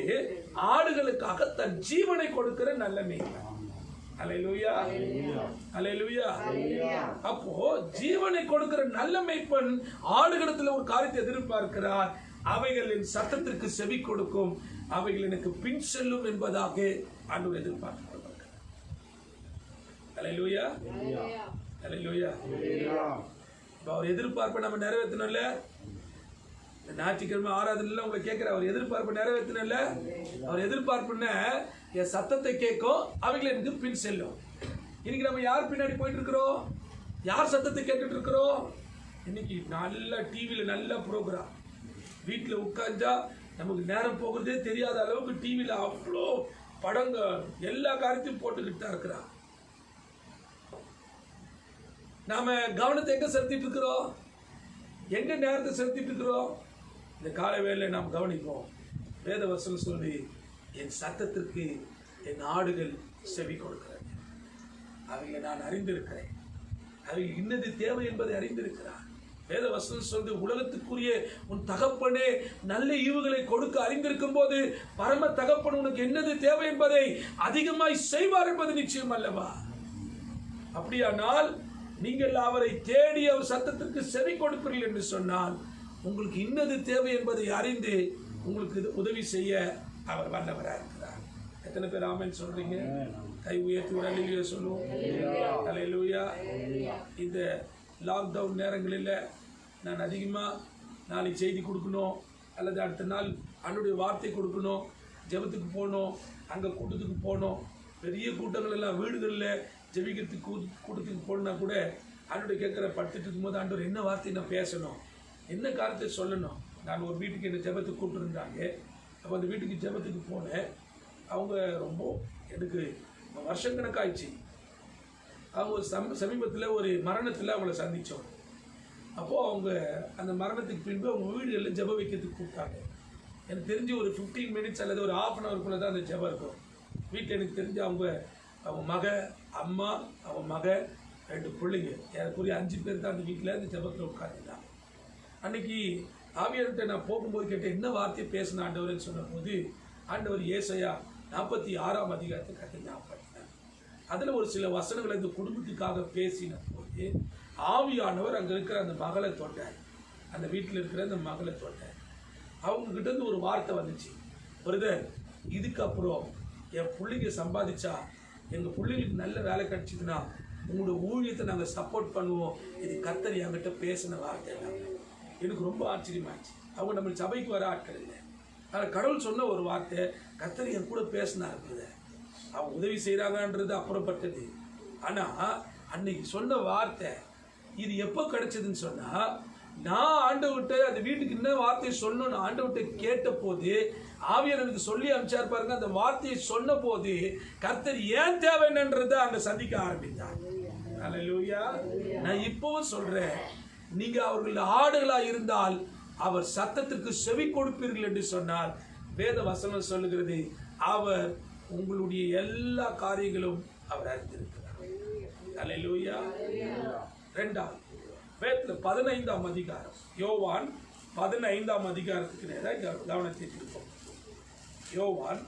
ஆடுகளுக்காக தன் ஜீவனை கொடுக்கிற நல்ல மேய்ப்பன். அல்லேலூயா, அல்லேலூயா. அப்போ ஜீவனை கொடுக்கிற நல்ல மேய்ப்பன் ஆடுகளத்தில் ஒரு காரியத்தை எதிர்பார்க்கிறார், அவைகளின் சத்தத்திற்கு செவி கொடுக்கும், அவைகள் எனக்கு பின் செல்லும் என்பதாக ஆண்டவர் எதிர்பார்க்கிறார். அல்லேலூயா, அல்லேலூயா. அவர் எதிர்பார்ப்பை நம்ம நிறைவேற்றணும்ல. ஞாயிற்றுக்கிழமை ஆராதனையில உங்களை கேட்கிற அவர் எதிர்பார்ப்பை நிறைவேற்றணும்ல. அவர் எதிர்பார்ப்புன்னா என் சத்தத்தை கேட்கும், அவைகள் எனக்கு பின் செல்லும். இன்னைக்கு நம்ம யார் பின்னாடி போயிட்டு இருக்கிறோம்? யார் சத்தத்தை கேட்டுட்டு இருக்கிறோம்? இன்னைக்கு நல்ல டிவியில நல்ல ப்ரோக்ராம், வீட்டில் உட்கார்ந்தா நமக்கு நேரம் போகிறதே தெரியாத அளவுக்கு டிவியில அவ்வளோ படங்க எல்லா காரியத்தையும் போட்டுக்கிட்டு தான் இருக்கிறான். நாம கவனத்தை எங்க செலுத்திட்டு இருக்கிறோம்? எங்க நேரத்தை செலுத்திட்டு இருக்கிறோம்? இந்த காலை வேளையில நாம் கவனிப்போம். வேத வசனம் சொல்லி என் சத்தத்திற்கு என் ஆடுகள் செவி கொடுக்கிறது, அவைகளை நான் அறிந்திருக்கிறேன், அவைகள் இன்னது தேவை என்பதை அறிந்திருக்கிறார். வேத வசனம் சொல்லி உலகத்துக்குரிய உன் தகப்பனே நல்ல ஈவுகளை கொடுக்க அறிந்திருக்கும் போது பரம தகப்பன் உனக்கு என்னது தேவை என்பதை அதிகமாய் செய்வார் என்பது நிச்சயம் அல்லவா? அப்படியானால் நீங்கள் அவரை தேடி அவர் சத்தத்திற்கு செவி கொடுப்பீர்கள் என்று சொன்னால் உங்களுக்கு இன்னது தேவை என்பதை அறிந்து உங்களுக்கு உதவி செய்ய அவர் வல்லவராக இருக்கிறார். எத்தனை பேர் ஆமென் சொல்றீங்க? கை உயர்த்தி ஒரு அல்லேலூயா சொல்லுவோம். அல்லேலூயா. இந்த லாக்டவுன் நேரங்களில் நான் அதிகமாக நாளைக்கு செய்தி கொடுக்கணும் அல்லது அடுத்த நாள் ஆண்டவருடைய வார்த்தை கொடுக்கணும், ஜெபத்துக்கு போகணும், அங்கே கூட்டத்துக்கு போகணும், பெரிய கூட்டங்கள் எல்லாம் வீடுகளில் ஜெபிக்கிறதுக்கு கூட்டத்துக்கு போகணுன்னா கூட ஆண்டவரை கேட்குற படுத்துட்டு இருக்கும்போது ஆண்டவர் என்ன வார்த்தை நான் பேசணும், என்ன காரியத்தை சொல்லணும். நான் ஒரு வீட்டுக்கு என்ன ஜெபத்துக்கு கூப்பிட்டுருந்தாங்க. அப்போ அந்த வீட்டுக்கு ஜெபத்துக்கு போனேன். அவங்க ரொம்ப எனக்கு வருஷக்கணக்காயிடுச்சு. அவங்க சமீபத்தில் ஒரு மரணத்தில் அவங்கள சந்தித்தோம். அப்போது அவங்க அந்த மரணத்துக்கு பின்பு அவங்க வீடுகளில் ஜெபம் வைக்கிறதுக்கு கூப்பிட்டாங்க. எனக்கு தெரிஞ்சு ஒரு 15 மினிட்ஸ் அல்லது ஒரு ½ hour தான் அந்த ஜெபம் இருக்கும். வீட்டில் எனக்கு தெரிஞ்சு அவங்க மக, அம்மா, அவங்க மக, 2 பிள்ளைங்க, எனக்குரிய 5 பேர் தான் அந்த வீட்டில் அந்த ஜெபத்தில் உட்காந்துட்டாங்க. அன்னைக்கு ஆவியார்கிட்ட நான் போகும்போது கேட்டேன், என்ன வார்த்தையை பேசின ஆண்டவர்னு சொன்னபோது ஆண்டவர் ஏசாயா 46ஆம் அதிகாரத்தை கட்டி ஞாபகப்படுத்தினார். அதில் ஒரு சில வசனங்களை இந்த குடும்பத்துக்காக பேசின போது ஆவியானவர் அங்கே இருக்கிற அந்த மகளை தொட்டார். அந்த வீட்டில் இருக்கிற அந்த மகளை தொட்டார். அவங்ககிட்ட இருந்து ஒரு வார்த்தை வந்துச்சு, பிரதர் இதுக்கப்புறம் என் பிள்ளைங்க சம்பாதிச்சா, எங்கள் பிள்ளைங்களுக்கு நல்ல வேலை கிடைச்சிதுன்னா உங்களோட ஊழியத்தை நாங்கள் சப்போர்ட் பண்ணுவோம். இது கர்த்தர் என்கிட்ட பேசின வார்த்தை. எனக்கு ரொம்ப ஆச்சரியமாச்சு. அவங்க நம்ம சபைக்கு வர ஆட்கள் இல்லை. ஆனால் கடவுள் சொன்ன ஒரு வார்த்தை, கர்த்தர் என் கூட பேசினா இருக்குது. அவங்க உதவி செய்கிறாங்கன்றது அப்புறப்பட்டது. ஆனால் அன்னைக்கு சொன்ன வார்த்தை இது எப்போ கிடைச்சதுன்னு சொன்னால், நான் ஆண்டவர்கிட்ட அந்த வீட்டுக்கு என்ன வார்த்தையை சொல்லணும்னு ஆண்டவர்கிட்ட கேட்ட போது ஆவியார் எனக்கு சொல்லி அனுப்பிச்சார் பாருங்க. அந்த வார்த்தையை சொன்ன போது கர்த்தர் ஏன் தேவை என்னன்றதை அங்கே சந்திக்க ஆரம்பித்தார். அல்லேலூயா. நான் இப்பவும் சொல்றேன், நீங்க அவர்கள் ஆடுகளாக இருந்தால் அவர் சத்தத்திற்கு செவி கொடுப்பீர்கள் என்று சொன்னால் வேத வசனம் சொல்லுகிறது, அவர் உங்களுடைய எல்லா காரியங்களும் அவர் அறிந்திருக்கிறார். அல்லேலூயா. 2வது வேதத்துல 15ஆம் அதிகாரம், யோவான் 15ஆம் அதிகாரத்துக்கு நேராக கவனத்தை திருப்போம். யோவான்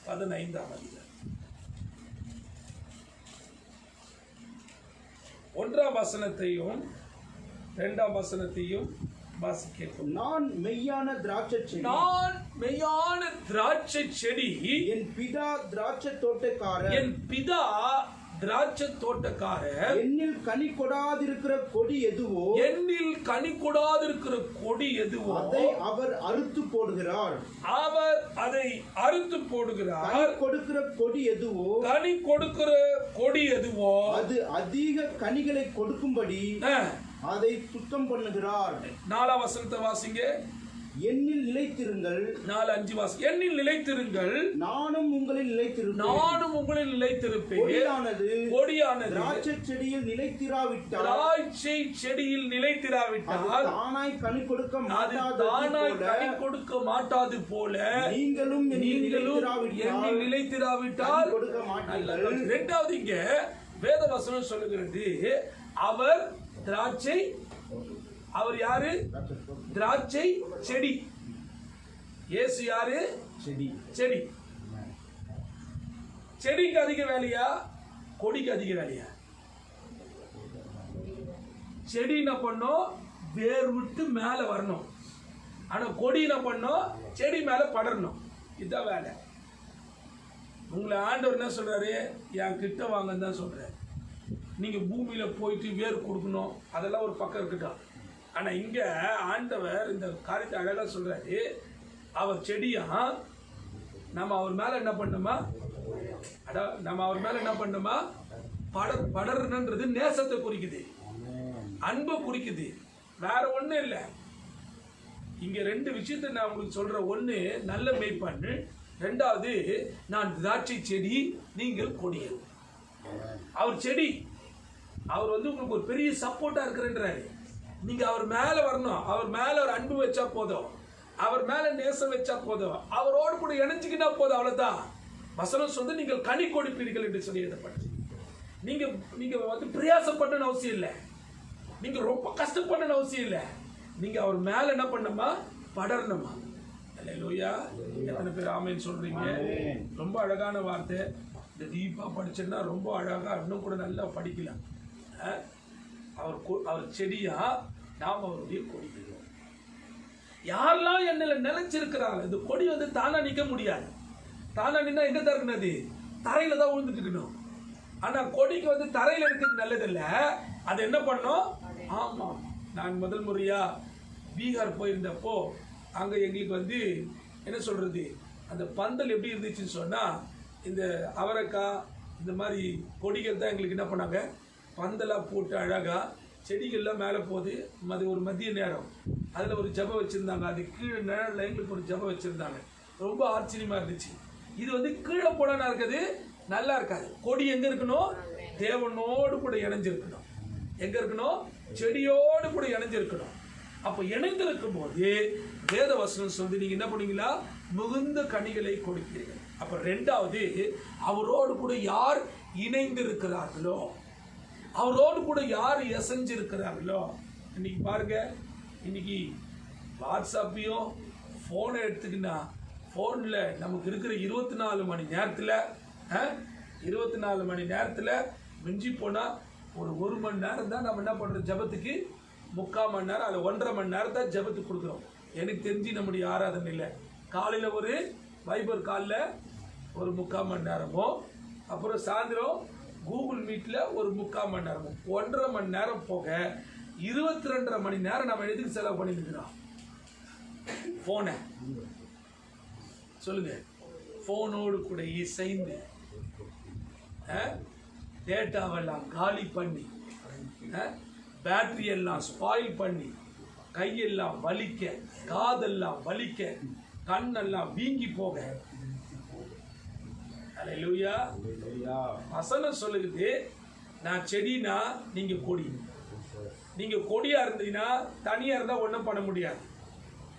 15ஆம் அதிகாரம் 1ஆம் வசனத்தையும் 2ஆம் வசனத்தையும் வாசிக்கிறோம். நான் மெய்யான திராட்சை செடி, நான் மெய்யான திராட்சை செடி, என் பிதா திராட்சை தோட்டக்காரர், என் பிதா திராட்சை தோட்டக்காரர். என்னில் கனி கொடாதிருக்கிற கொடி எதுவோ, என்னில் கனி கொடாதிருக்கிற கொடி எதுவோ அதை அவர் அறுத்து போடுகிறார். அவர் அதை அறுத்து போடுகிறார். கனி கொடுக்கிற கொடி எதுவோ, கனி கொடுக்கிற கொடி எதுவோ அது அதிக கனிகளை கொடுக்கும்படி அதை சுத்தம் பண்ணுகிறார். 4ஆம் வசனத்தை வாசிங்க. என்னில் நிலைத்திருங்கள். 4-5 வாசி. என்னில் நிலைத்திருங்கள், நானும் உங்களில் நிலைத்திருப்பேன். நானும் உங்களில் நிலைத்திருப்பேன். கொடியானது திராட்சை செடியில் நிலைத்திராவிட்டால், திராட்சை செடியில் நிலைத்திராவிட்டால் தானாய் கனி கொடுக்க மாட்டாது போல நீங்களும் என்னில் நிலைத்திராவிட்டால் கொடுக்க மாட்டீர்கள். 2வது இங்க வேத வசனம் சொல்லுகிறது, அவர் திராட்சை, அவர் யாரு? திராட்சை செடி. இயேசு யாரு? செடி. செடி. செடிக்கு அதிக வேலையா, கொடிக்கு அதிக வேலையா? செடி என்ன பண்ணும்? வேர் விட்டு மேல வரணும். ஆனா கொடி என்ன பண்ணும்? செடி மேல படரணும். இதுதான் வேலை. உங்களை ஆண்டவர் என்ன சொல்றாரு? என் கிட்ட வாங்கன்னு தான் சொல்றாரு. நீங்க பூமியில போயிட்டு வேர் கொடுக்கணும், அதெல்லாம் ஒரு பக்கம் இருக்கட்டும். ஆனா இங்க ஆண்டவர் இந்த காரியத்தை அழகா சொல்றாரு, அவர் செடியா, நம்ம அவர் மேல என்ன பண்ணுமா? நம்ம அவர் மேல என்ன பண்ணுமா? படர்ன்றது நேசத்தை குறிக்குது, அன்பை குறிக்குது, வேற ஒண்ணும் இல்லை. இங்க 2 விஷயத்தை நான் உங்களுக்கு சொல்றேன். ஒண்ணு நல்ல மேய்ப்பன், 2வது நான் திராட்சை செடி, நீங்கள் கொடியல். அவர் செடி, அவர் உங்களுக்கு ஒரு பெரிய சப்போர்ட்டா இருக்கிறன்றாரு. நீங்க அவர் மேல வரணும். அவர் மேல ஒரு அன்பு வச்சா போதும், அவர் மேல நேசம் வச்சா போதும், அவரோடு கூட இணைஞ்சுக்கினா போதும். அவ்வளவுதான். வசனம் சொல்லி நீங்கள் கனி கொடுப்பீர்கள் என்று சொல்லி எழுதப்பட்டது. நீங்க பிரயாசப்படணும்னு அவசியம் இல்லை, நீங்க ரொம்ப கஷ்டப்படணும்னு அவசியம் இல்லை. நீங்க அவர் மேல என்ன பண்ணணுமா? படரணுமா? அல்லேலூயா. எத்தனை பேர் ஆமென் சொல்றீங்க? ரொம்ப அழகான வார்த்தை. இந்த தீபா படிச்சேன்னா ரொம்ப அழகா இன்னும் கூட நல்லா படிக்கலாம். அவர் செடியா, நாம் அவருடைய கொடி. யாரெல்லாம் என்னல நிலைச்சிருக்கிறாங்க, இந்த கொடி தானா நிக்க முடியாது. தானா நின்னா எங்க தருக்குனது? தரையில தான் விழுந்துட்டு இருக்கணும். ஆனா கொடிக்கு தரையில இருக்கிறது நல்லதில்ல. அது என்ன பண்ணும்? ஆமா, நான் முதல் முறையா பீகார் போயிருந்தப்போ அங்கே எங்களுக்கு வந்து என்ன சொல்கிறது, அந்த பந்தல் எப்படி இருந்துச்சுன்னு சொன்னால், இந்த அவரைக்காய் இந்த மாதிரி கொடிகள் தான் எங்களுக்கு என்ன பண்ணாங்க, பந்தலாக போட்டு அழகாக செடிகள்லாம் மேலே போகுது. அது ஒரு மதிய நேரம், அதில் ஒரு ஜபம் வச்சுருந்தாங்க. அது கீழே நிழலில் எங்களுக்கு ஒரு ஜபம் வச்சுருந்தாங்க. ரொம்ப ஆச்சரியமாக இருந்துச்சு. இது வந்து கீழே போடனா இருக்குது, நல்லா இருக்காது. கொடி எங்கே இருக்கணும், தேவனோடு கூட இணைஞ்சிருக்கணும். எங்கே இருக்கணும், செடியோடு கூட இணைஞ்சிருக்கணும். அப்போ இணைந்திருக்கும் போது வேத வசனம் சொல்லி நீங்கள் என்ன பண்ணுவீங்களா, மிகுந்த கனிகளை கொடுப்பீர்கள். அப்போ ரெண்டாவது, அவரோடு கூட யார் இணைந்திருக்கிறார்களோ, அவரோடு கூட யார் எசைஞ்சிருக்கிறார்களோ. இன்னைக்கு பாருங்க, இன்னைக்கு வாட்ஸ்அப்பையும் ஃபோனை எடுத்துக்கினா, ஃபோனில் நமக்கு இருக்கிற 24 மணி நேரத்தில் 24 மணி நேரத்தில் மிஞ்சி போனால் ஒரு மணி நேரம் தான் நம்ம என்ன பண்ணுறோம் ஜபத்துக்கு, 3/4 மணி நேரம், அதில் 1.5 மணி நேரம் தான் ஜபத்துக்கு கொடுக்குறோம். எனக்கு தெரிஞ்சு நம்முடைய ஆராதனை இல்லை. காலையில் ஒரு வைபர் காலில் ஒரு 3/4 மணி நேரமோ, அப்புறம் சாயந்தரம் கூகுள் மீட்டில் ஒரு 3/4 மணி நேரமோ, 1.5 மணி நேரம் போக 22.5 மணி நேரம் நம்ம எதுக்கு செலவு பண்ணிருக்கிறோம், ஃபோனை சொல்லுங்க. ஃபோனோடு கூட இசைந்து டேட்டாவெல்லாம் காலி பண்ணி, பேட்டரி எல்லாம் ஸ்பாயில் பண்ணி, கையெல்லாம் வலிக்க, காதெல்லாம் வலிக்க, கண்ணெல்லாம் வீங்கி போக. அல்லேலூயா. வசனம் சொல்லுது, நான் செடினா நீங்க கொடி. நீங்க கொடியா இருந்தீங்கன்னா தனியா இருந்தா ஒன்றும் பண்ண முடியாது.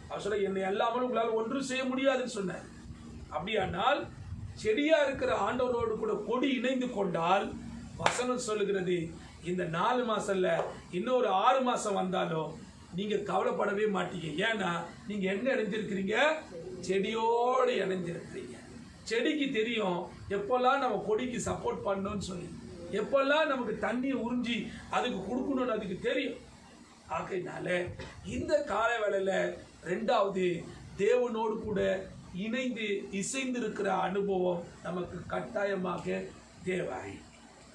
அவர் சொல்ல, என்னை எல்லாமே உங்களால் ஒன்றும் செய்ய முடியாதுன்னு சொன்னார். அப்படியானால் செடியா இருக்கிற ஆண்டவரோடு கூட கொடி இணைந்து கொண்டால், வசனம் சொல்லுகிறது, இந்த 4 மாசம்ல இன்னொரு 6 மாசம் வந்தாலும் நீங்க கவலைப்படவே மாட்டீங்க. ஏன்னா நீங்க எங்க இணைஞ்சிருக்கிறீங்க, செடியோடு இணைஞ்சிருக்கிறீங்க. செடிக்கு தெரியும் எப்பெல்லாம் நம்ம கொடிக்கு சப்போர்ட் பண்ணணும்னு சொல்லி, எப்பெல்லாம் நமக்கு தண்ணியை உறிஞ்சி அதுக்கு கொடுக்கணும்னு அதுக்கு தெரியும். ஆகையினால இந்த கால வேளையில ரெண்டாவது, தேவனோடு கூட இணைந்து இசைந்திருக்கிற அனுபவம் நமக்கு கட்டாயமாக தேவை.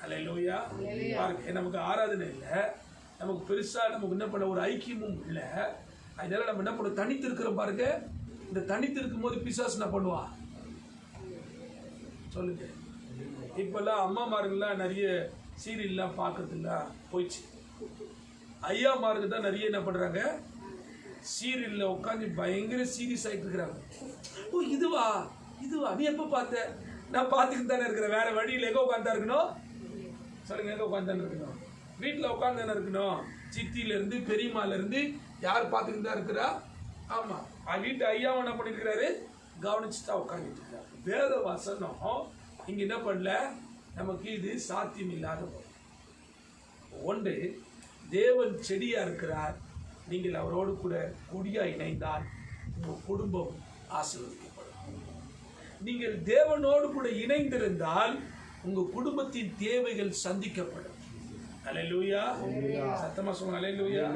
அல்லேலூயா. பாருங்க, நமக்கு ஆராதனை இல்லை, நமக்கு பெருசா நமக்கு என்ன பண்ண ஒரு ஐக்கியமும் இல்லை. அதனால நம்ம என்ன பண்ண, தனித்து இருக்கிறோம் பாருங்க. இந்த தனித்து இருக்கும் போது பிசாசு என்ன பண்ணுவா சொல்லுங்க. இப்பெல்லாம் அம்மாமார்கள்லாம் நிறைய சீரியல்லாம் பார்க்கறதுலாம் போயிடுச்சு. ஐயாமாருக்கு தான் நிறைய என்ன பண்றாங்க, சீரியல்ல உட்காந்து பயங்கர சீரியஸ் ஆகிட்டு இருக்கிறாங்க. ஓ இதுவா இதுவா, நீ எப்போ பார்த்த? நான் பார்த்துக்கிட்டு தானே இருக்கிறேன், வேற வழியில் எங்கே உட்காந்து இருக்கணும் சொல்லுங்க, எங்கே உட்காந்து தானே இருக்கணும், வீட்டில் உட்காந்து தானே இருக்கணும். சித்தியிலேருந்து பெரியம்மாலேருந்து யார் பார்த்துக்கிட்டு தான் இருக்கிறா? ஆமாம், வீட்டு ஐயாவை என்ன பண்ணியிருக்கிறாரு, கவனிச்சு தான் உட்காந்துட்டு இருக்காரு. வேத வசனம் இங்கே என்ன பண்ணல, நமக்கு இது சாத்தியம் இல்லாத ஒன்று. தேவன் செடியா இருக்கிறார், நீங்கள் அவரோடு கூட கொடியா இணைந்தால் உங்கள் குடும்பம் ஆசீர்வதிக்கப்படும். நீங்கள் தேவனோடு கூட இணைந்திருந்தால் உங்க குடும்பத்தின் தேவைகள் சந்திக்கப்படும். அல்லேலூயா. சத்தமா சொல்லுங்க அல்லேலூயா.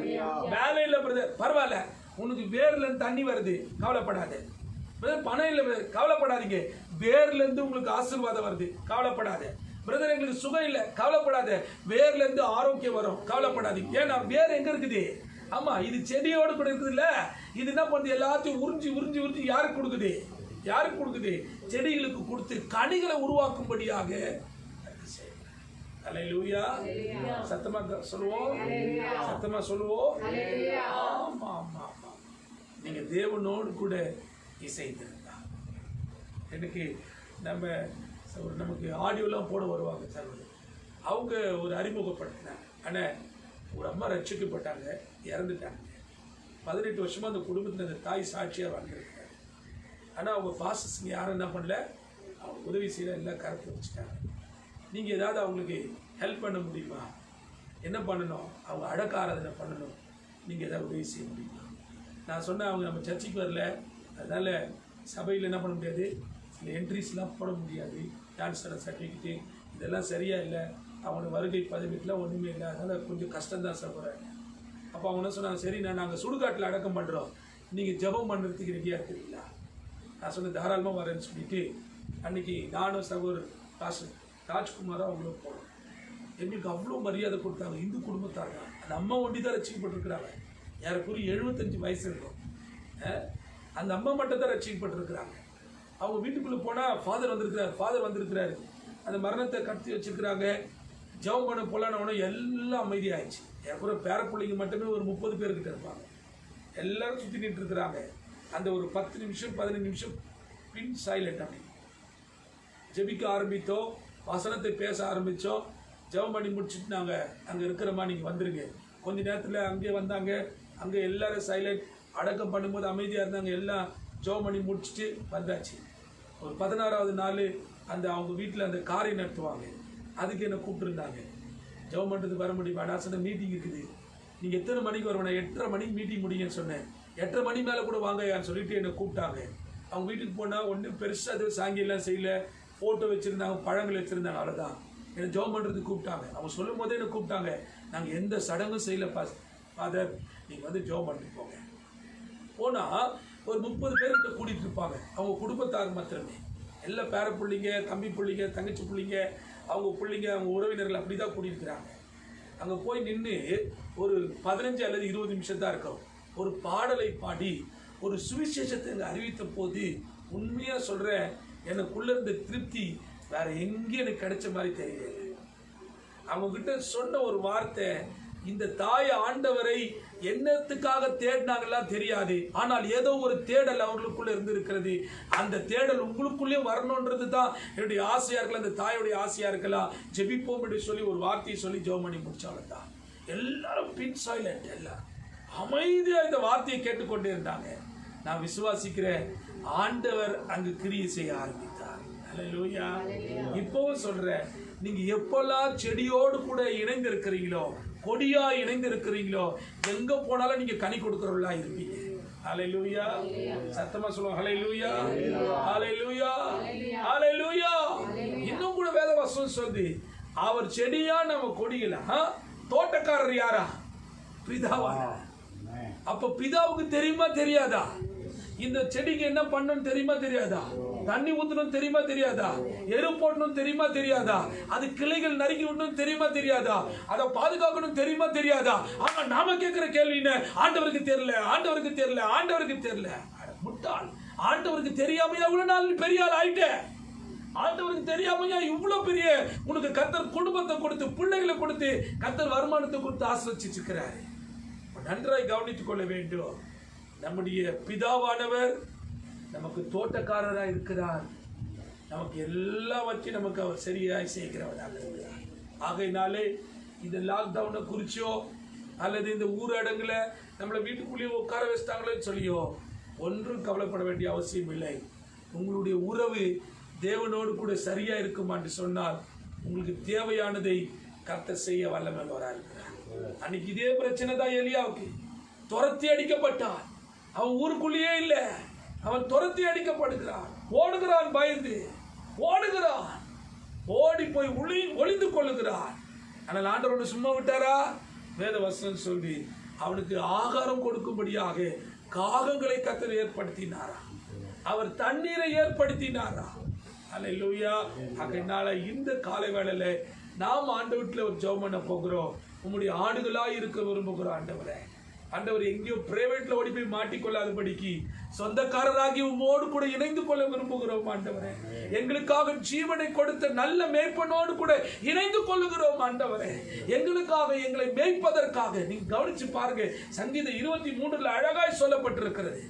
வேலை இல்லை பிரதர், பரவாயில்ல, உனக்கு வேர்ல இருந்து தண்ணி வருது, கவலைப்படாத. பிரதர் பணம் இல்லை பிரதர், கவலைப்படாதீங்க, வேர்ல இருந்து உங்களுக்கு ஆசீர்வாதம் வருது, கவலைப்படாத. பிரதர் எங்களுக்கு சுகம் இல்லை, கவலைப்படாத, வேர்ல இருந்து ஆரோக்கியம் வரும், கவலைப்படாதீங்க. ஏன்னா வேர் எங்க இருக்குது? ஆமா, இது செடியோடு கூட இருக்குது இல்ல. இது என்ன பண்ணுது, எல்லாத்தையும் உறிஞ்சி உறிஞ்சி உறிஞ்சி யாருக்கு கொடுக்குது? யாருக்கு கொடுக்குது? செடிகளுக்கு கொடுத்து கனிகளை உருவாக்கும்படியாக. அல்லேலூயா. சத்தமா சொல்லுவோம், சத்தமா சொல்லுவோம். ஆமா ஆமா ஆமா. நீங்க தேவனோடு கூட இசைந்திருந்தா. எனக்கு நமக்கு ஆடியோலாம் போட வருவாங்க சார், அவங்க ஒரு அறிமுகப்படுத்தினாங்க. ஆனால் ஒரு அம்மா ரட்சிக்கப்பட்டாங்க, இறந்துட்டாங்க. 18 வருஷமா அந்த குடும்பத்தில் அந்த தாய் சாட்சியாக வாழ்ந்துருக்காங்க. ஆனால் அவங்க பாசஸ்ங்க யாரும் என்ன பண்ணல, அவங்க உதவி செய்ய எல்லாம் கருத்து வச்சுட்டாங்க. நீங்கள் ஏதாவது அவங்களுக்கு ஹெல்ப் பண்ண முடியுமா? என்ன பண்ணணும்? அவங்க அடக்க ஆராதனை பண்ணணும், நீங்கள் ஏதாவது உதவி செய்ய முடியுமா? நான் சொன்னேன், அவங்க நம்ம சர்ச்சுக்கு வரல, அதனால் சபையில் என்ன பண்ண முடியாது, இந்த என்ட்ரிஸ்லாம் போட முடியாது, டான்ஸர் சர்டிஃபிகேட்டு இதெல்லாம் சரியாக இல்லை, அவங்களோட வருகை பதிவுக்குலாம் ஒன்றுமே இல்லை, அதனால் கொஞ்சம் கஷ்டம்தான் சார் போகிறேன். அப்போ அவங்க என்ன சொன்னாங்க, சரி நாங்கள் சுடுகாட்டில் அடக்கம் பண்ணுறோம், நீங்கள் ஜெபம் பண்ணுறதுக்கு ரெடியாக இருக்கிறீங்களா? நான் சொன்னேன், தாராளமாக வரேன்னு சொல்லிட்டு அன்றைக்கி நானும் சகோதரர் பாஸ்டர் ராஜ்குமாராக அவங்களும் போனோம். எங்களுக்கு அவ்வளோ மரியாதை கொடுத்தாங்க. இந்து குடும்பத்தாங்க, அந்த அம்மா ஒண்டி தான் ரசிக்கப்பட்டிருக்கிறாங்க. யாருக்குரிய 75 வயசு இருக்கும். அந்த அம்மா மட்டும் தான் ரட்சிக்கப்பட்டிருக்கிறாங்க. அவங்க வீட்டுக்குள்ளே போனால் ஃபாதர் வந்திருக்கிறாரு. அந்த மரணத்தை கடத்தி வச்சிருக்கிறாங்க. ஜெபம் பண்ண போலான எல்லாம் அமைதியாகிடுச்சு. எனக்கு பேர பிள்ளைங்க மட்டுமே ஒரு 30 பேர்கிட்ட இருப்பாங்க. எல்லாரும் சுற்றி நின்று இருக்கிறாங்க. அந்த ஒரு 10 நிமிஷம் 15 நிமிஷம் பின் சைலண்ட். அப்படி ஜெபிக்க ஆரம்பித்தோம், வசனத்தை பேச ஆரம்பித்தோம். ஜெபம் பண்ணி முடிச்சுட்டு நாங்கள் அங்கே இருக்கிறோமா, நீங்கள் வந்துருங்க. கொஞ்ச நேரத்தில் அங்கே வந்தாங்க. அங்கே எல்லாரும் சைலண்ட். அடக்கம் பண்ணும்போது அமைதியாக இருந்தாங்க. எல்லாம் ஜெபம் பண்ணி முடிச்சுட்டு வந்தாச்சு. ஒரு 16வது நாள் அந்த அவங்க வீட்டில் அந்த காரை நடத்துவாங்க. அதுக்கு என்னை கூப்பிட்டுருந்தாங்க. ஜெபம் பண்ணுறதுக்கு வர முடியுமா? நான் சொன்ன மீட்டிங் இருக்குது. நீங்கள் எத்தனை மணிக்கு வருவேன்? 8:30 மணிக்கு மீட்டிங் முடியுங்கன்னு சொன்னேன். 8:30 மணி மேலே கூட வாங்கன்னு சொல்லிட்டு என்னை கூப்பிட்டாங்க. அவங்க வீட்டுக்கு போனால் ஒன்றும் பெருசாக அது சாங்கியெல்லாம் செய்யலை. ஃபோட்டோ வச்சுருந்தாங்க, பழங்கள் வச்சுருந்தாங்க, அவ்வளோதான். என்னை ஜெபம் பண்ணுறதுக்கு கூப்பிட்டாங்க. அவங்க சொல்லும் போதே என்னை கூப்பிட்டாங்க. நாங்கள் எந்த சடங்கும் செய்யலை ஃபாதர், நீங்கள் வந்து ஜெபம் பண்ணிட்டு போங்க. போனால் ஒரு 30 பேர்கிட்ட கூட்டிகிட்டு இருப்பாங்க. அவங்க குடும்பத்தார் மாத்திரமே. எல்லா பேர பிள்ளைங்க, தம்பி பிள்ளைங்க, தங்கச்சி பிள்ளைங்க, அவங்க பிள்ளைங்க, அவங்க உறவினர்கள் அப்படி தான் கூட்டியிருக்கிறாங்க. அங்கே போய் நின்று ஒரு 15 அல்லது 20 நிமிஷம் தான் இருக்கும். ஒரு பாடலை பாடி ஒரு சுவிசேஷத்தை அங்கே அறிவித்த போது உண்மையாக சொல்கிறேன், எனக்குள்ள இருந்த திருப்தி வேற எங்கேயும் எனக்கு கிடைச்ச மாதிரி தெரியல. அவங்ககிட்ட சொன்ன ஒரு வார்த்தை, இந்த தாய் ஆண்டவரை என்னத்துக்காக தேடினாங்களா தெரியாது, ஆனால் ஏதோ ஒரு தேடல் அவர்களுக்குள்ள இருந்து இருக்கிறது. அந்த தேடல் உங்களுக்குள்ளே வரணுன்றது தான் என்னுடைய ஆசையா இருக்கலாம், அந்த தாயுடைய ஆசையா இருக்கலாம். ஜெபிப்போம் என்று சொல்லி ஒரு வார்த்தையை சொல்லி ஜெபம் பண்ணி முடிச்சாலும் தான் எல்லாரும் பின் சைலண்ட், எல்லாரும் அமைதியா இந்த வார்த்தையை கேட்டுக்கொண்டே இருந்தாங்க. நான் விசுவாசிக்கிறேன், ஆண்டவர் அங்கு கிரியை செய்ய ஆரம்பித்தார். அல்லேலூயா. இப்பவும் சொல்றேன், நீங்க எப்பெல்லாம் செடியோடு கூட இணைந்து இருக்கிறீங்களோ, கொடியா இணைந்து இருக்கிறீங்களோ, எங்க போனாலும் நீங்க கனி கொடுக்கிறவர்களா இருப்பீங்க. ஹல்லேலூயா. சத்தமா சொல்லுங்க, ஹல்லேலூயா, ஹல்லேலூயா, ஹல்லேலூயா. இன்னும் கூட வேதவசனம் சொல்லுது, அவர் செடியா நம்ம கொடிகளா. தோட்டக்காரர் யாரா? பிதாவா. அப்ப பிதாவுக்கு தெரியுமா தெரியாதா? இந்த செடிக்கு என்ன பண்ணணும் தெரியுமா தெரியாதா? தண்ணி ஊற்றணும் தெரியுமா தெரியாதா? எரு போடணும் தெரியுமா தெரியாதா? அது கிளைகள் நறுக்கி விடணும் தெரியுமா தெரியாதா? அதை பாதுகாக்கணும் தெரியுமா தெரியாதா? ஆனா நாம கேட்கிற கேள்வி என்ன? ஆண்டவருக்கு தெரியல, ஆண்டவருக்கு தெரியல, ஆண்டவருக்கு தெரியல. முட்டாள். ஆண்டவருக்கு தெரியாமையா இவ்வளவு நாள் பெரிய ஆள் ஆயிட்ட? ஆண்டவருக்கு தெரியாமையா இவ்வளவு பெரிய உனக்கு கர்த்தர் குடும்பத்தை கொடுத்து, பிள்ளைகளை கொடுத்து, கர்த்தர் வருமானத்தை கொடுத்து ஆசிர்வதிச்சிருக்கிறாரு. நன்றாய் கவனித்துக் கொள்ள வேண்டும். நம்முடைய பிதாவானவர் நமக்கு தோட்டக்காரராக இருக்கிறார். நமக்கு எல்லாவற்றையும் நமக்கு அவர் சரியாய் செய்கிறவராக இருக்கிறார். ஆகையினாலே இந்த லாக்டவுனை குறிச்சோ அல்லது இந்த ஊரடங்குல நம்மளை வீட்டுக்குள்ளேயே உட்கார வச்சிட்டாங்களோ சொல்லியோ ஒன்றும் கவலைப்பட வேண்டிய அவசியம் இல்லை. உங்களுடைய உறவு தேவனோடு கூட சரியா இருக்குமான்னு சொன்னால் உங்களுக்கு தேவையானதை கர்த்தர் செய்ய வல்லமையாக இருக்கிறார். அன்னைக்கு இதே பிரச்சனை தான் எலியாவுக்கு. துரத்தி அடிக்கப்பட்டான். அவன் ஊருக்குள்ளேயே இல்லை, அவன் துரத்தி அடிக்கப்படுகிறான். ஓடுகிறான், பயந்து ஓடுகிறான், ஓடி போய் ஒளிந்து கொள்ளுகிறான். ஆனால் ஆண்டவர் சும்மா விட்டாரா? வேதவசனம் சொல்லி அவனுக்கு ஆகாரம் கொடுக்கும்படியாக காகங்களை கர்த்தர் ஏற்படுத்தினாரா, அவர் தண்ணீரை ஏற்படுத்தினாரா. அல்லேலூயா. அதனால இந்த காலை வேளையில நாம் ஆண்டவர்ல ஒரு ஜெபம் பண்ண போகிறோம். உம்முடைய ஆடுகளாய் இருக்க விரும்புகிறோம் ஆண்டவரே. ஆண்டவர் எங்கேயோ பிரைவேட்ல ஓடி போய் மாட்டிக்கொள்ளாதபடிக்கு சொந்தக்காரராகி உம்மோடு கூட இணைந்து கொள்ள விரும்புகிறோம் ஆண்டவரே. எங்களுக்காக ஜீவனை கொடுத்த நல்ல மேய்ப்பனோடு கூட இணைந்து கொள்ளுகிறோம் ஆண்டவரே. எங்களுக்காக, எங்களை மேய்ப்பதற்காக. நீங்க கவனிச்சு பாருங்க, சங்கீதம் 23 அழகாய் சொல்லப்பட்டிருக்கிறது.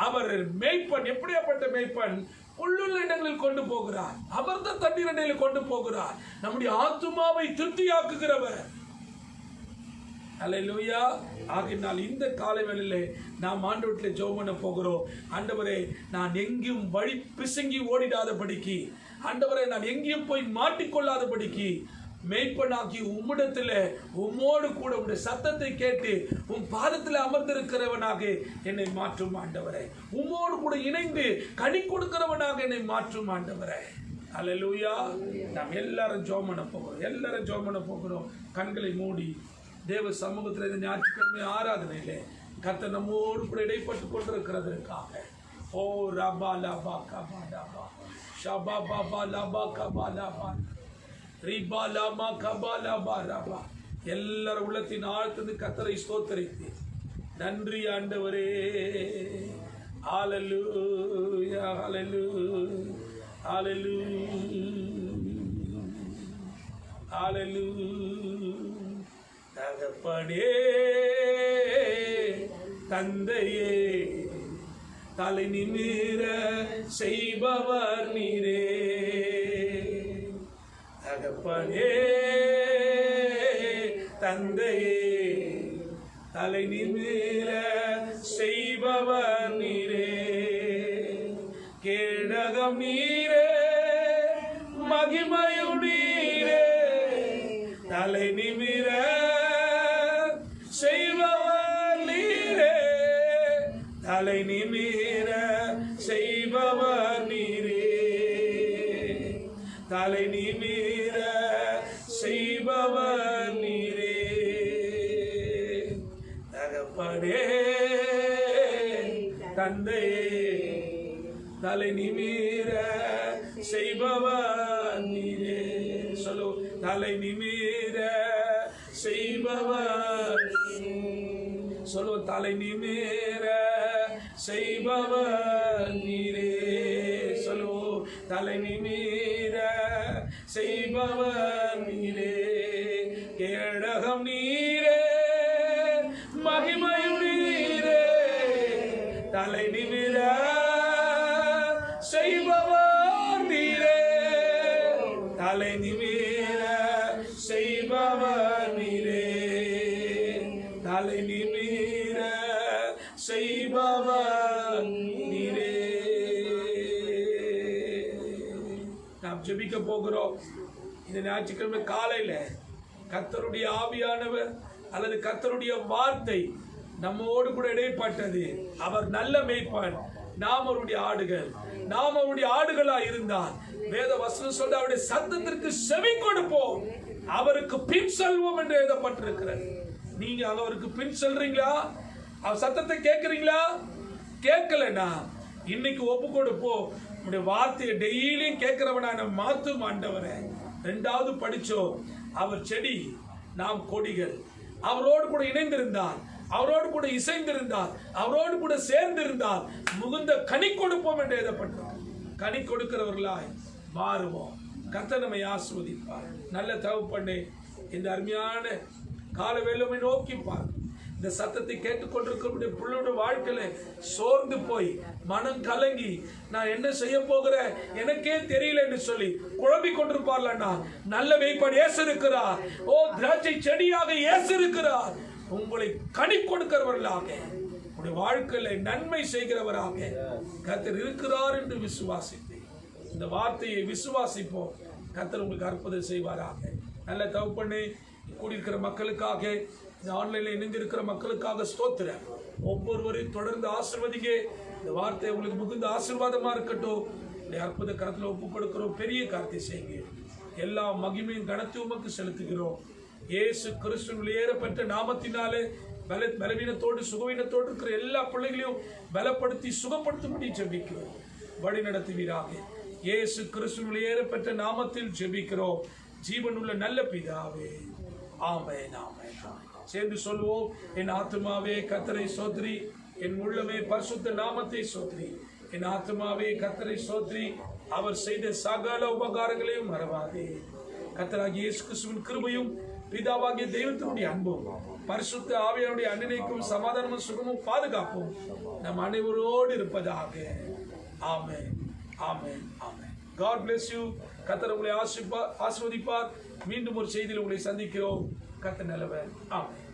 அவர் மேய்ப்பன். எப்படியாப்பட்ட மேய்ப்பன்? உள்ளுள்ள இடங்களில் கொண்டு போகிறார், அமர்ந்த தண்ணீர் இடையில் கொண்டு போகிறார். நம்முடைய ஆத்துமாவை திருப்தியாக்குகிறவர். அல்லேலூயா. ஆகினால் இந்த காலை வேளையிலே நாம் ஆண்டவரிலே ஜெபம் பண்ண போகிறோம். ஆண்டவரே, நான் எங்கேயும் வழி பிசங்கி ஓடிடாதபடிக்கு, ஆண்டவரே நான் எங்கேயும் போய் மாட்டிக்கொள்ளாதபடிக்கு, மேய்ப்பனாகி உம்மிடத்தில் உம்மோடு கூட உடைய சத்தத்தை கேட்டு உம் பாதத்தில் அமர்ந்திருக்கிறவனாக என்னை மாற்றும் ஆண்டவரே. உம்மோடு கூட இணைந்து கனி கொடுக்கிறவனாக என்னை மாற்றும் ஆண்டவரே. அல்லேலூயா. நாம் எல்லாரும் ஜெபம் பண்ண போகிறோம். எல்லாரும் ஜெபம் பண்ண போகிறோம். கண்களை மூடி தேவ சமூகத்தில் இந்த ஞாயிற்றுக்கிழமை ஆராதனையிலே கர்த்தர் நம்மோடு கூட இடைப்பட்டு கொண்டிருக்கிறதற்காக ஓ ரபா லபா கபா லபா ஷபா பாபா லபா கபா லபா ரிபா லபா கபா லபா ரபா. எல்லாரும் உள்ளத்தின் ஆழ்த்திருந்து கர்த்தரை ஸ்தோத்தரித்து, நன்றி ஆண்டவரே, ஹalleluya ஹalleluya ஹalleluya ஹalleluya. தகப்பனே தந்தையே தலை நிமிர செய்பவர் நீரே. தகப்பனே தந்தையே தலை நிமிர செய்பவர் நீரே. கேடகம் நீரே மகிமையு நீரே. தலை நிமிர செய்பவர் நீரே. தலை நிமிர செய்பவர் நீரே. தலை நிமிர செய்பவர் நீரே. தகப்பனே தந்தையே தலை நிமிர செய்பவர் நீரே. சொல்லு, தலை நிமிர செய்பவர். சொல்லு, தலை நிமிர செய்பவர் நீரே. சொல்லு, தலை நிமிர செய்பவர் நீரே. கேடகம் நீரே மகிமையு நீரே. தலை நிமிர செய்பவர் நீரே. தலை நிமிர செய்பவர் நீரே. தலை நிமிர செய்பவர் நீரே. நாம் ஜெபிக்க போகிறோம். இந்த ஞாயிற்றுக்கிழமை காலையில கர்த்தருடைய ஆவியானவர் அல்லது கர்த்தருடைய வார்த்தை நம்மோடு கூட இடைப்பட்டது. அவர் நல்ல மேய்ப்பன், நாம் அவருடைய ஆடுகள். நாம் அவருடைய ஆடுகளா இருந்தால் வேத வசனம் சொல்ல அவருடைய சத்தத்திற்கு செவி கொடுப்போம், அவருக்கு பின் செல்வோம் என்று எழுதப்பட்டிருக்கிறது. நீங்க அவருக்கு பின் செல்றீங்களா? அவர் சத்தத்தை கேட்கறீங்களா? கேட்கலனா இன்னைக்கு ஒப்பு கொடுப்போம். உங்களுடைய வார்த்தையை டெய்லியும் கேட்கிறவனான மாத்தும் ஆண்டவரே. 2வது படிச்சோம், அவர் செடி நாம் கொடிகள். அவரோடு கூட இணைந்திருந்தால், அவரோடு கூட இசைந்திருந்தால், அவரோடு கூட சேர்ந்திருந்தால் முகுந்த கனி கொடுப்போம் என்று எழுதப்பட்டோம். கனி கொடுக்கிறவர்களாய் மாறுவோம். கர்த்தர் நம்மை ஆசீர்வதிப்பார். நல்ல தகப்பனே, இந்த அருமையான கால வேளையை நோக்கி பார். இந்த சத்தத்தை கேட்டுக்கொண்டிருக்கிற பிள்ளையோட வாழ்க்கையில சோர்ந்து போய் மனம் கலங்கி நான் என்ன செய்ய போகிறேன் எனக்கே தெரியல என்று சொல்லி குழம்பிக் கொண்டிருப்பார்லன்னா, நல்ல மேய்ப்பன் இயேசு இருக்கிறார். ஓ, திராட்சை செடியாக இயேசு இருக்கிறார். உங்களை கனி கொடுக்கிறவர்களாக, உங்களுடைய வாழ்க்கையில நன்மை செய்கிறவராக கர்த்தர் இருக்கிறார் என்று விசுவாசித்து இந்த வார்த்தையை விசுவாசிப்போம். கர்த்தர் உங்களுக்கு அற்புதம் செய்வாராக. நல்ல தகப்பனே, கூடியிருக்கிற மக்களுக்காக, இந்த ஆன்லைன்ல இணைந்திருக்கிற மக்களுக்காக ஸ்தோத்திரம். ஒவ்வொருவரையும் தொடர்ந்து ஆசீர்வதிங்க. இந்த வார்த்தை உங்களுக்கு மிகுந்த ஆசீர்வாதமா இருக்கட்டும். இந்த அற்புத கரத்தில் ஒப்பு கொடுக்கிறோம். பெரிய காரியத்தை செய்யுங்க. எல்லா மகிமையும் கனத்தையும் உமக்கு செலுத்துகிறோம். இயேசு கிறிஸ்துவின் ஏறப்பட்ட நாமத்தினாலே பலவீனத்தோடு சுகவீனத்தோடு இருக்கிற எல்லா பிள்ளைகளையும் பலப்படுத்தி சுகப்படுத்தும்படி ஜெபிக்கிறோம். வழி நடத்துவீராக. இயேசு கிறிஸ்துவின் ஏறப்பட்ட நாமத்தில் ஜெபிக்கிறோம் ஜீவனுள்ள நல்ல பிதாவே, ஆமென் ஆமென். சேர்ந்து சொல்வோம், என் ஆத்துமாவே கர்த்தரை ஸ்தோத்திரி, என் உள்ளமே பரிசுத்த நாமத்தை ஸ்தோத்திரி. என் ஆத்துமாவே கர்த்தரை ஸ்தோத்திரி, அவர் செய்த சகல உபகாரங்களையும் மறவாதே. கர்த்தராகிய இயேசு கிறிஸ்துவின் கிருபையும் பிதாவாகிய தெய்வத்தினுடைய அன்பும் பரிசுத்த ஆவியானுடைய அன்பினைக்கும் சமாதானமும் சுகமும் பாதுகாப்பும் நம் அனைவரோடு இருப்பதாக. ஆமென் ஆமென் ஆமென். God bless you. கர்த்தர் உங்களை ஆசீர்வதிப்பார். மீண்டும் ஒரு செய்தியில் உங்களை சந்திக்கிறோம். கர்த்தர் நல்லவர். ஆமென்.